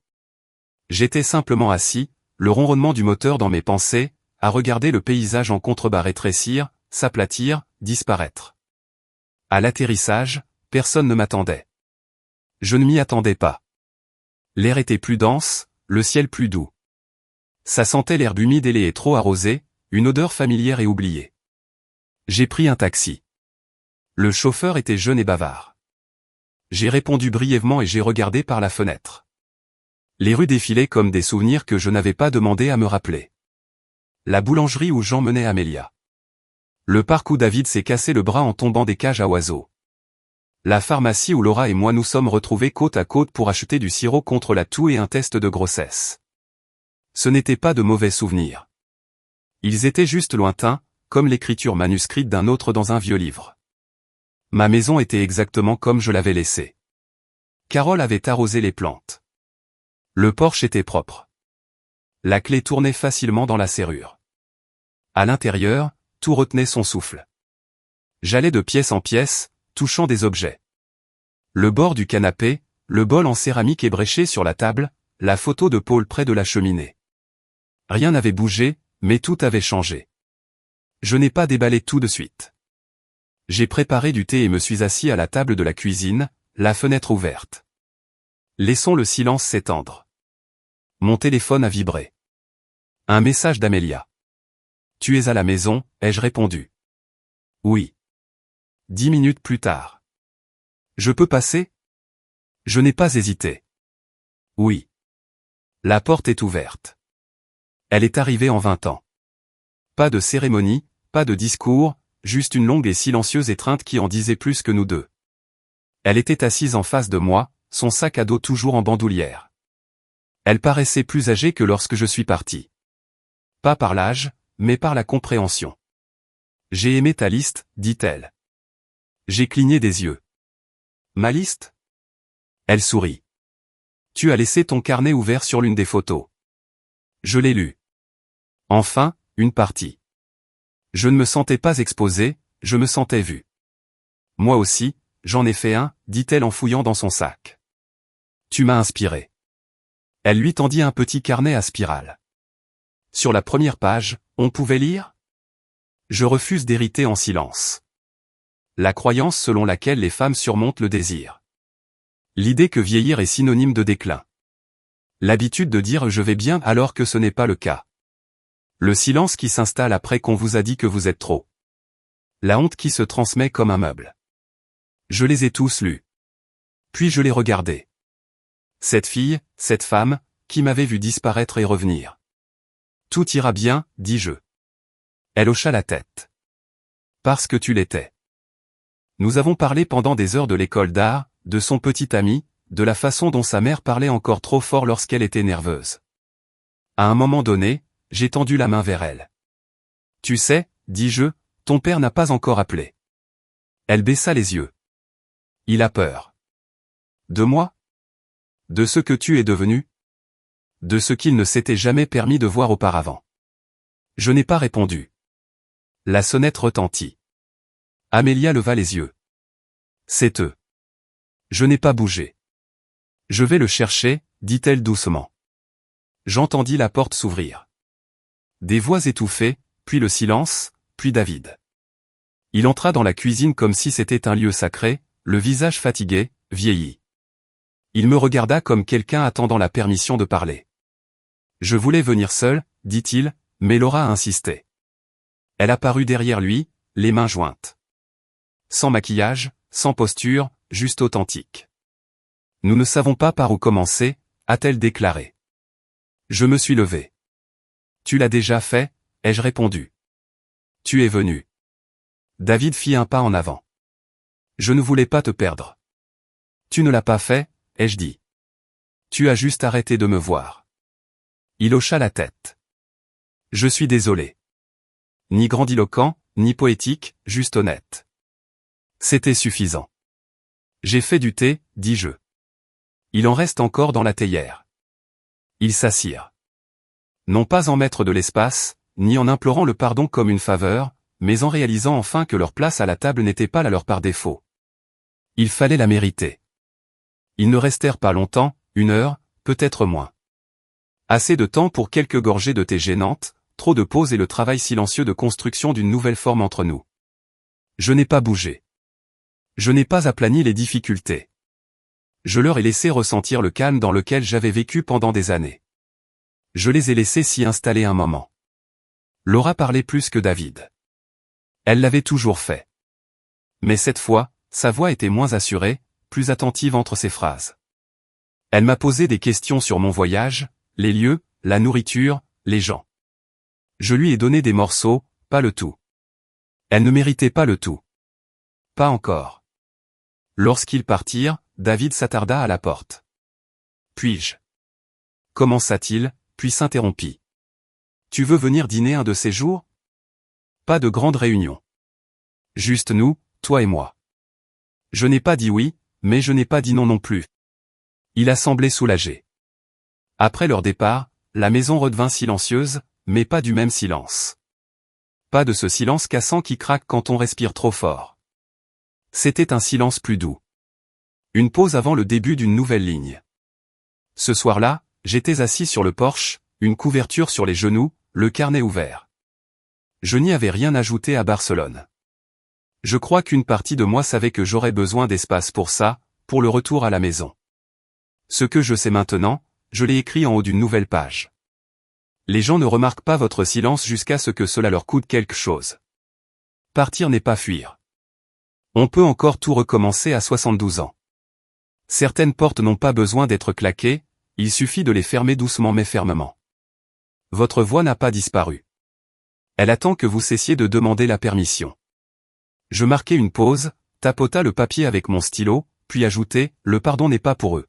J'étais simplement assis, le ronronnement du moteur dans mes pensées, à regarder le paysage en contrebas rétrécir, s'aplatir, disparaître. À l'atterrissage, personne ne m'attendait. Je ne m'y attendais pas. L'air était plus dense, le ciel plus doux. Ça sentait l'herbe humide et trop arrosée, une odeur familière et oubliée. J'ai pris un taxi. Le chauffeur était jeune et bavard. J'ai répondu brièvement et j'ai regardé par la fenêtre. Les rues défilaient comme des souvenirs que je n'avais pas demandé à me rappeler. La boulangerie où j'emmenais Amélia. Le parc où David s'est cassé le bras en tombant des cages à oiseaux. La pharmacie où Laura et moi nous sommes retrouvés côte à côte pour acheter du sirop contre la toux et un test de grossesse. Ce n'étaient pas de mauvais souvenirs. Ils étaient juste lointains, comme l'écriture manuscrite d'un autre dans un vieux livre. Ma maison était exactement comme je l'avais laissée. Carole avait arrosé les plantes. Le porche était propre. La clé tournait facilement dans la serrure. À l'intérieur, tout retenait son souffle. J'allais de pièce en pièce, touchant des objets. Le bord du canapé, le bol en céramique ébréché sur la table, la photo de Paul près de la cheminée. Rien n'avait bougé, mais tout avait changé. Je n'ai pas déballé tout de suite. J'ai préparé du thé et me suis assis à la table de la cuisine, la fenêtre ouverte. Laissons le silence s'étendre. Mon téléphone a vibré. Un message d'Amélia. Tu es à la maison, ai-je répondu. Oui. 10 minutes plus tard. Je peux passer? Je n'ai pas hésité. Oui. La porte est ouverte. Elle est arrivée en 20 ans. Pas de cérémonie, pas de discours, juste une longue et silencieuse étreinte qui en disait plus que nous deux. Elle était assise en face de moi, son sac à dos toujours en bandoulière. Elle paraissait plus âgée que lorsque je suis parti. Pas par l'âge, mais par la compréhension. J'ai aimé ta liste, dit-elle. J'ai cligné des yeux. Ma liste? Elle sourit. Tu as laissé ton carnet ouvert sur l'une des photos. Je l'ai lu. Enfin, une partie. Je ne me sentais pas exposé, je me sentais vu. Moi aussi, j'en ai fait un, dit-elle en fouillant dans son sac. Tu m'as inspiré. Elle lui tendit un petit carnet à spirale. Sur la première page, on pouvait lire ? Je refuse d'hériter en silence. La croyance selon laquelle les femmes surmontent le désir. L'idée que vieillir est synonyme de déclin. L'habitude de dire je vais bien alors que ce n'est pas le cas. Le silence qui s'installe après qu'on vous a dit que vous êtes trop. La honte qui se transmet comme un meuble. Je les ai tous lus. Puis je les regardais. Cette fille, cette femme, qui m'avait vu disparaître et revenir. Tout ira bien, dis-je. Elle hocha la tête. Parce que tu l'étais. Nous avons parlé pendant des heures de l'école d'art, de son petit ami, de la façon dont sa mère parlait encore trop fort lorsqu'elle était nerveuse. À un moment donné, j'ai tendu la main vers elle. Tu sais, dis-je, ton père n'a pas encore appelé. Elle baissa les yeux. Il a peur. De moi ? De ce que tu es devenu ? De ce qu'il ne s'était jamais permis de voir auparavant. Je n'ai pas répondu. La sonnette retentit. Amélia leva les yeux. C'est eux. Je n'ai pas bougé. Je vais le chercher, dit-elle doucement. J'entendis la porte s'ouvrir. Des voix étouffées, puis le silence, puis David. Il entra dans la cuisine comme si c'était un lieu sacré, le visage fatigué, vieilli. Il me regarda comme quelqu'un attendant la permission de parler. Je voulais venir seul, dit-il, mais Laura insistait. Elle apparut derrière lui, les mains jointes. Sans maquillage, sans posture, juste authentique. Nous ne savons pas par où commencer, a-t-elle déclaré. Je me suis levé. Tu l'as déjà fait, ai-je répondu. Tu es venu. David fit un pas en avant. Je ne voulais pas te perdre. Tu ne l'as pas fait, ai-je dit. Tu as juste arrêté de me voir. Il hocha la tête. Je suis désolé. Ni grandiloquent, ni poétique, juste honnête. C'était suffisant. J'ai fait du thé, dis-je. Il en reste encore dans la théière. Ils s'assirent. Non pas en maître de l'espace, ni en implorant le pardon comme une faveur, mais en réalisant enfin que leur place à la table n'était pas la leur par défaut. Il fallait la mériter. Ils ne restèrent pas longtemps, 1 heure, peut-être moins. Assez de temps pour quelques gorgées de thé gênantes, trop de pauses et le travail silencieux de construction d'une nouvelle forme entre nous. Je n'ai pas bougé. Je n'ai pas aplani les difficultés. Je leur ai laissé ressentir le calme dans lequel j'avais vécu pendant des années. Je les ai laissés s'y installer un moment. Laura parlait plus que David. Elle l'avait toujours fait. Mais cette fois, sa voix était moins assurée, plus attentive entre ses phrases. Elle m'a posé des questions sur mon voyage, les lieux, la nourriture, les gens. Je lui ai donné des morceaux, pas le tout. Elle ne méritait pas le tout. Pas encore. Lorsqu'ils partirent, David s'attarda à la porte. Puis-je ? Commença-t-il, puis s'interrompit. Tu veux venir dîner un de ces jours ? Pas de grande réunion. Juste nous, toi et moi. Je n'ai pas dit oui, mais je n'ai pas dit non non plus. Il a semblé soulagé. Après leur départ, la maison redevint silencieuse, mais pas du même silence. Pas de ce silence cassant qui craque quand on respire trop fort. C'était un silence plus doux. Une pause avant le début d'une nouvelle ligne. Ce soir-là, j'étais assis sur le porche, une couverture sur les genoux, le carnet ouvert. Je n'y avais rien ajouté à Barcelone. Je crois qu'une partie de moi savait que j'aurais besoin d'espace pour ça, pour le retour à la maison. Ce que je sais maintenant, je l'ai écrit en haut d'une nouvelle page. Les gens ne remarquent pas votre silence jusqu'à ce que cela leur coûte quelque chose. Partir n'est pas fuir. On peut encore tout recommencer à 72 ans. Certaines portes n'ont pas besoin d'être claquées, il suffit de les fermer doucement mais fermement. Votre voix n'a pas disparu. Elle attend que vous cessiez de demander la permission. Je marquai une pause, tapota le papier avec mon stylo, puis ajoutai, le pardon n'est pas pour eux.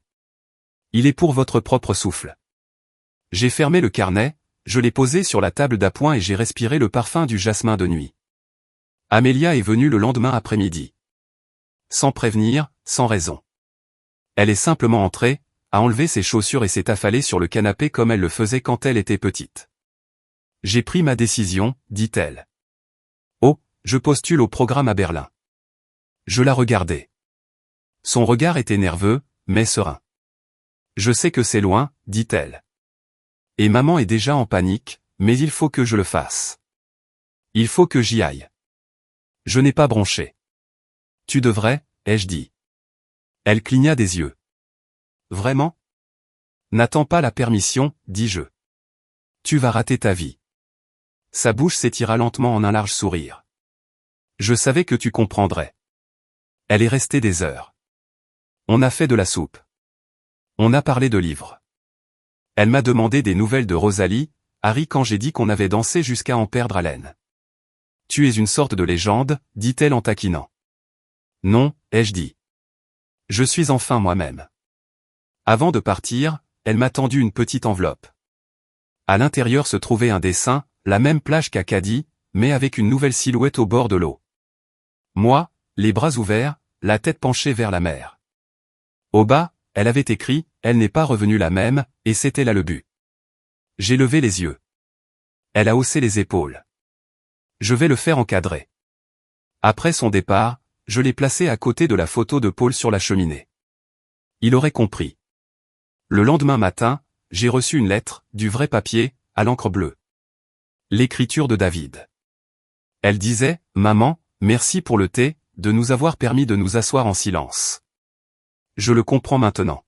Il est pour votre propre souffle. J'ai fermé le carnet, je l'ai posé sur la table d'appoint et j'ai respiré le parfum du jasmin de nuit. Amélia est venue le lendemain après-midi. Sans prévenir, sans raison. Elle est simplement entrée, a enlevé ses chaussures et s'est affalée sur le canapé comme elle le faisait quand elle était petite. J'ai pris ma décision, dit-elle. Oh, je postule au programme à Berlin. Je la regardais. Son regard était nerveux, mais serein. Je sais que c'est loin, dit-elle. Et maman est déjà en panique, mais il faut que je le fasse. Il faut que j'y aille. Je n'ai pas bronché. Tu devrais, ai-je dit. Elle cligna des yeux. Vraiment? N'attends pas la permission, dis-je. Tu vas rater ta vie. Sa bouche s'étira lentement en un large sourire. Je savais que tu comprendrais. Elle est restée des heures. On a fait de la soupe. On a parlé de livres. Elle m'a demandé des nouvelles de Rosalie, Harry quand j'ai dit qu'on avait dansé jusqu'à en perdre haleine. Tu es une sorte de légende, dit-elle en taquinant. Non, ai-je dit. Je suis enfin moi-même. Avant de partir, elle m'a tendu une petite enveloppe. À l'intérieur se trouvait un dessin, la même plage qu'Acadie, mais avec une nouvelle silhouette au bord de l'eau. Moi, les bras ouverts, la tête penchée vers la mer. Au bas, elle avait écrit « Elle n'est pas revenue la même », et c'était là le but. J'ai levé les yeux. Elle a haussé les épaules. Je vais le faire encadrer. Après son départ, je l'ai placé à côté de la photo de Paul sur la cheminée. Il aurait compris. Le lendemain matin, j'ai reçu une lettre, du vrai papier, à l'encre bleue. L'écriture de David. Elle disait « Maman, merci pour le thé, de nous avoir permis de nous asseoir en silence. Je le comprends maintenant.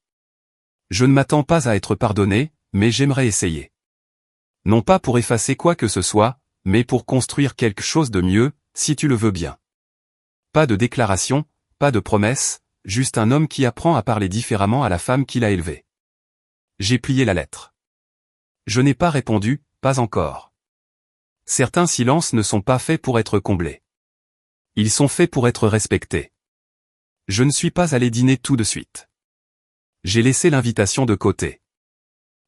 Je ne m'attends pas à être pardonné, mais j'aimerais essayer. Non pas pour effacer quoi que ce soit, mais pour construire quelque chose de mieux, si tu le veux bien. Pas de déclaration, pas de promesse, juste un homme qui apprend à parler différemment à la femme qu'il a élevée. » J'ai plié la lettre. Je n'ai pas répondu, pas encore. Certains silences ne sont pas faits pour être comblés. Ils sont faits pour être respectés. Je ne suis pas allé dîner tout de suite. J'ai laissé l'invitation de côté.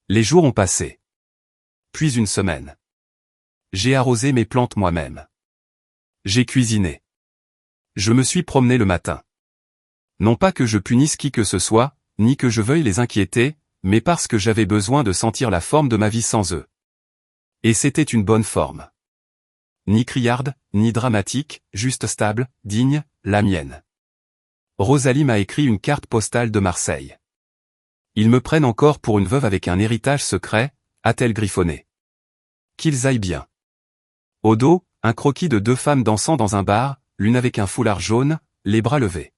Les jours ont passé. Puis une semaine. J'ai arrosé mes plantes moi-même. J'ai cuisiné. Je me suis promené le matin. Non pas que je punisse qui que ce soit, ni que je veuille les inquiéter, mais parce que j'avais besoin de sentir la forme de ma vie sans eux. Et c'était une bonne forme. Ni criarde, ni dramatique, juste stable, digne, la mienne. Rosalie m'a écrit une carte postale de Marseille. Ils me prennent encore pour une veuve avec un héritage secret, a-t-elle griffonné. Qu'ils aillent bien. Au dos, un croquis de deux femmes dansant dans un bar, l'une avec un foulard jaune, les bras levés.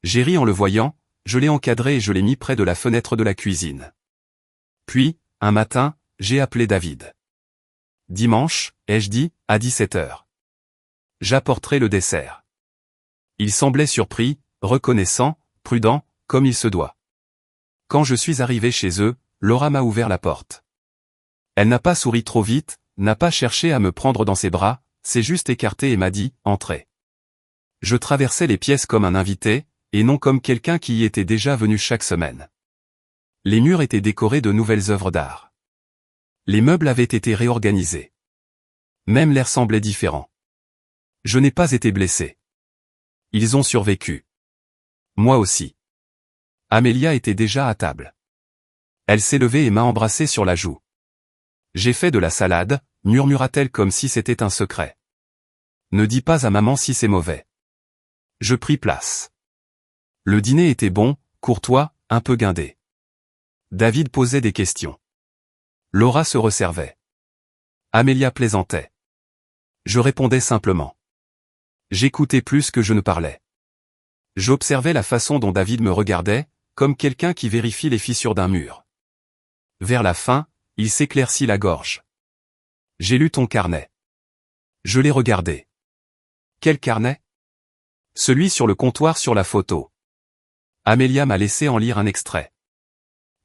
J'ai ri en le voyant, je l'ai encadré et je l'ai mis près de la fenêtre de la cuisine. Puis, un matin, j'ai appelé David. Dimanche, ai-je dit, à 17h. J'apporterai le dessert. Il semblait surpris, reconnaissant, prudent, comme il se doit. Quand je suis arrivé chez eux, Laura m'a ouvert la porte. Elle n'a pas souri trop vite, n'a pas cherché à me prendre dans ses bras, s'est juste écartée et m'a dit « Entrez ». Je traversais les pièces comme un invité, et non comme quelqu'un qui y était déjà venu chaque semaine. Les murs étaient décorés de nouvelles œuvres d'art. Les meubles avaient été réorganisés. Même l'air semblait différent. Je n'ai pas été blessé. Ils ont survécu. Moi aussi. Amélia était déjà à table. Elle s'est levée et m'a embrassé sur la joue. J'ai fait de la salade, murmura-t-elle comme si c'était un secret. Ne dis pas à maman si c'est mauvais. Je pris place. Le dîner était bon, courtois, un peu guindé. David posait des questions. Laura se resservait. Amélia plaisantait. Je répondais simplement. J'écoutais plus que je ne parlais. J'observais la façon dont David me regardait, comme quelqu'un qui vérifie les fissures d'un mur. Vers la fin, il s'éclaircit la gorge. J'ai lu ton carnet. Je l'ai regardé. Quel carnet? Celui sur le comptoir sur la photo. Amélia m'a laissé en lire un extrait.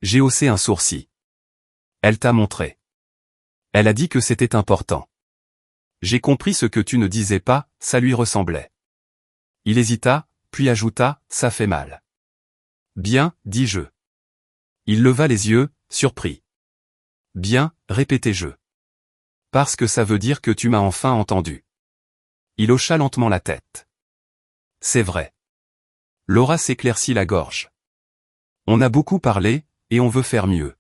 J'ai haussé un sourcil. Elle t'a montré. Elle a dit que c'était important. J'ai compris ce que tu ne disais pas, ça lui ressemblait. Il hésita, puis ajouta, ça fait mal. Bien, dis-je. Il leva les yeux, surpris. Bien, répétai-je. Parce que ça veut dire que tu m'as enfin entendu. Il hocha lentement la tête. C'est vrai. Laura s'éclaircit la gorge. On a beaucoup parlé, et on veut faire mieux.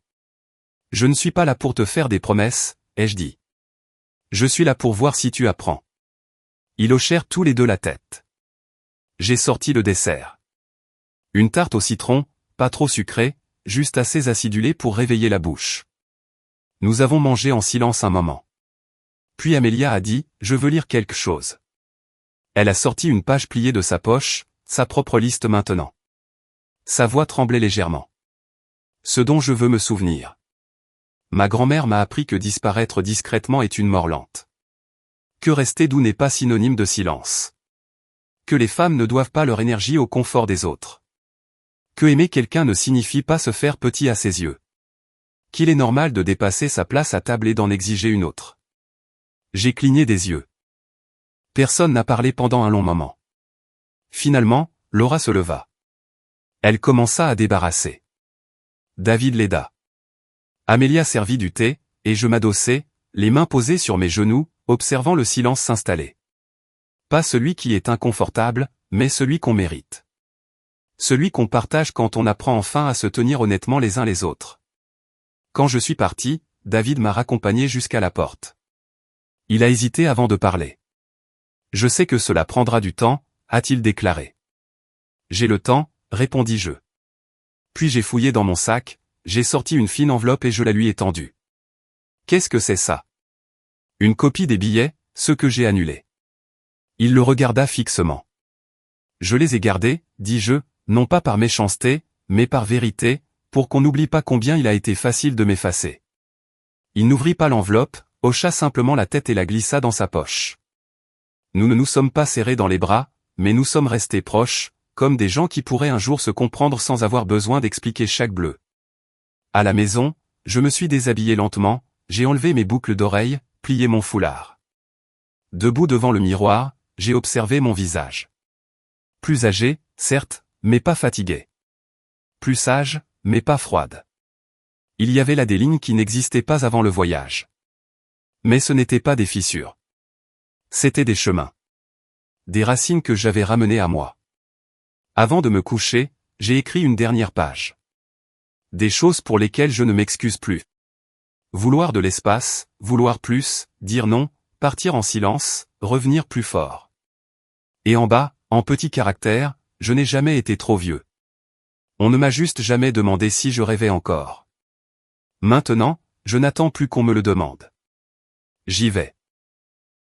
Je ne suis pas là pour te faire des promesses, ai-je dit. Je suis là pour voir si tu apprends. Ils hochèrent tous les deux la tête. J'ai sorti le dessert. Une tarte au citron, pas trop sucrée, juste assez acidulée pour réveiller la bouche. Nous avons mangé en silence un moment. Puis Amelia a dit, je veux lire quelque chose. Elle a sorti une page pliée de sa poche, sa propre liste maintenant. Sa voix tremblait légèrement. Ce dont je veux me souvenir. Ma grand-mère m'a appris que disparaître discrètement est une mort lente. Que rester doux n'est pas synonyme de silence. Que les femmes ne doivent pas leur énergie au confort des autres. Que aimer quelqu'un ne signifie pas se faire petit à ses yeux. Qu'il est normal de dépasser sa place à table et d'en exiger une autre. J'ai cligné des yeux. Personne n'a parlé pendant un long moment. Finalement, Laura se leva. Elle commença à débarrasser. David l'aida. Amelia servit du thé, et je m'adossai, les mains posées sur mes genoux, observant le silence s'installer. Pas celui qui est inconfortable, mais celui qu'on mérite. Celui qu'on partage quand on apprend enfin à se tenir honnêtement les uns les autres. Quand je suis parti, David m'a raccompagné jusqu'à la porte. Il a hésité avant de parler. Je sais que cela prendra du temps, a-t-il déclaré. J'ai le temps, répondis-je. Puis j'ai fouillé dans mon sac, j'ai sorti une fine enveloppe et je la lui ai tendue. Qu'est-ce que c'est ça? Une copie des billets, ceux que j'ai annulés. Il le regarda fixement. Je les ai gardés, dis-je, non pas par méchanceté, mais par vérité, pour qu'on n'oublie pas combien il a été facile de m'effacer. Il n'ouvrit pas l'enveloppe, hocha simplement la tête et la glissa dans sa poche. Nous ne nous sommes pas serrés dans les bras, mais nous sommes restés proches, comme des gens qui pourraient un jour se comprendre sans avoir besoin d'expliquer chaque bleu. À la maison, je me suis déshabillé lentement, j'ai enlevé mes boucles d'oreilles, plié mon foulard. Debout devant le miroir, j'ai observé mon visage. Plus âgé, certes, mais pas fatigué. Plus sage, mais pas froide. Il y avait là des lignes qui n'existaient pas avant le voyage. Mais ce n'étaient pas des fissures. C'étaient des chemins. Des racines que j'avais ramenées à moi. Avant de me coucher, j'ai écrit une dernière page. Des choses pour lesquelles je ne m'excuse plus. Vouloir de l'espace, vouloir plus, dire non, partir en silence, revenir plus fort. Et en bas, en petits caractères, je n'ai jamais été trop vieux. On ne m'a juste jamais demandé si je rêvais encore. Maintenant, je n'attends plus qu'on me le demande. J'y vais.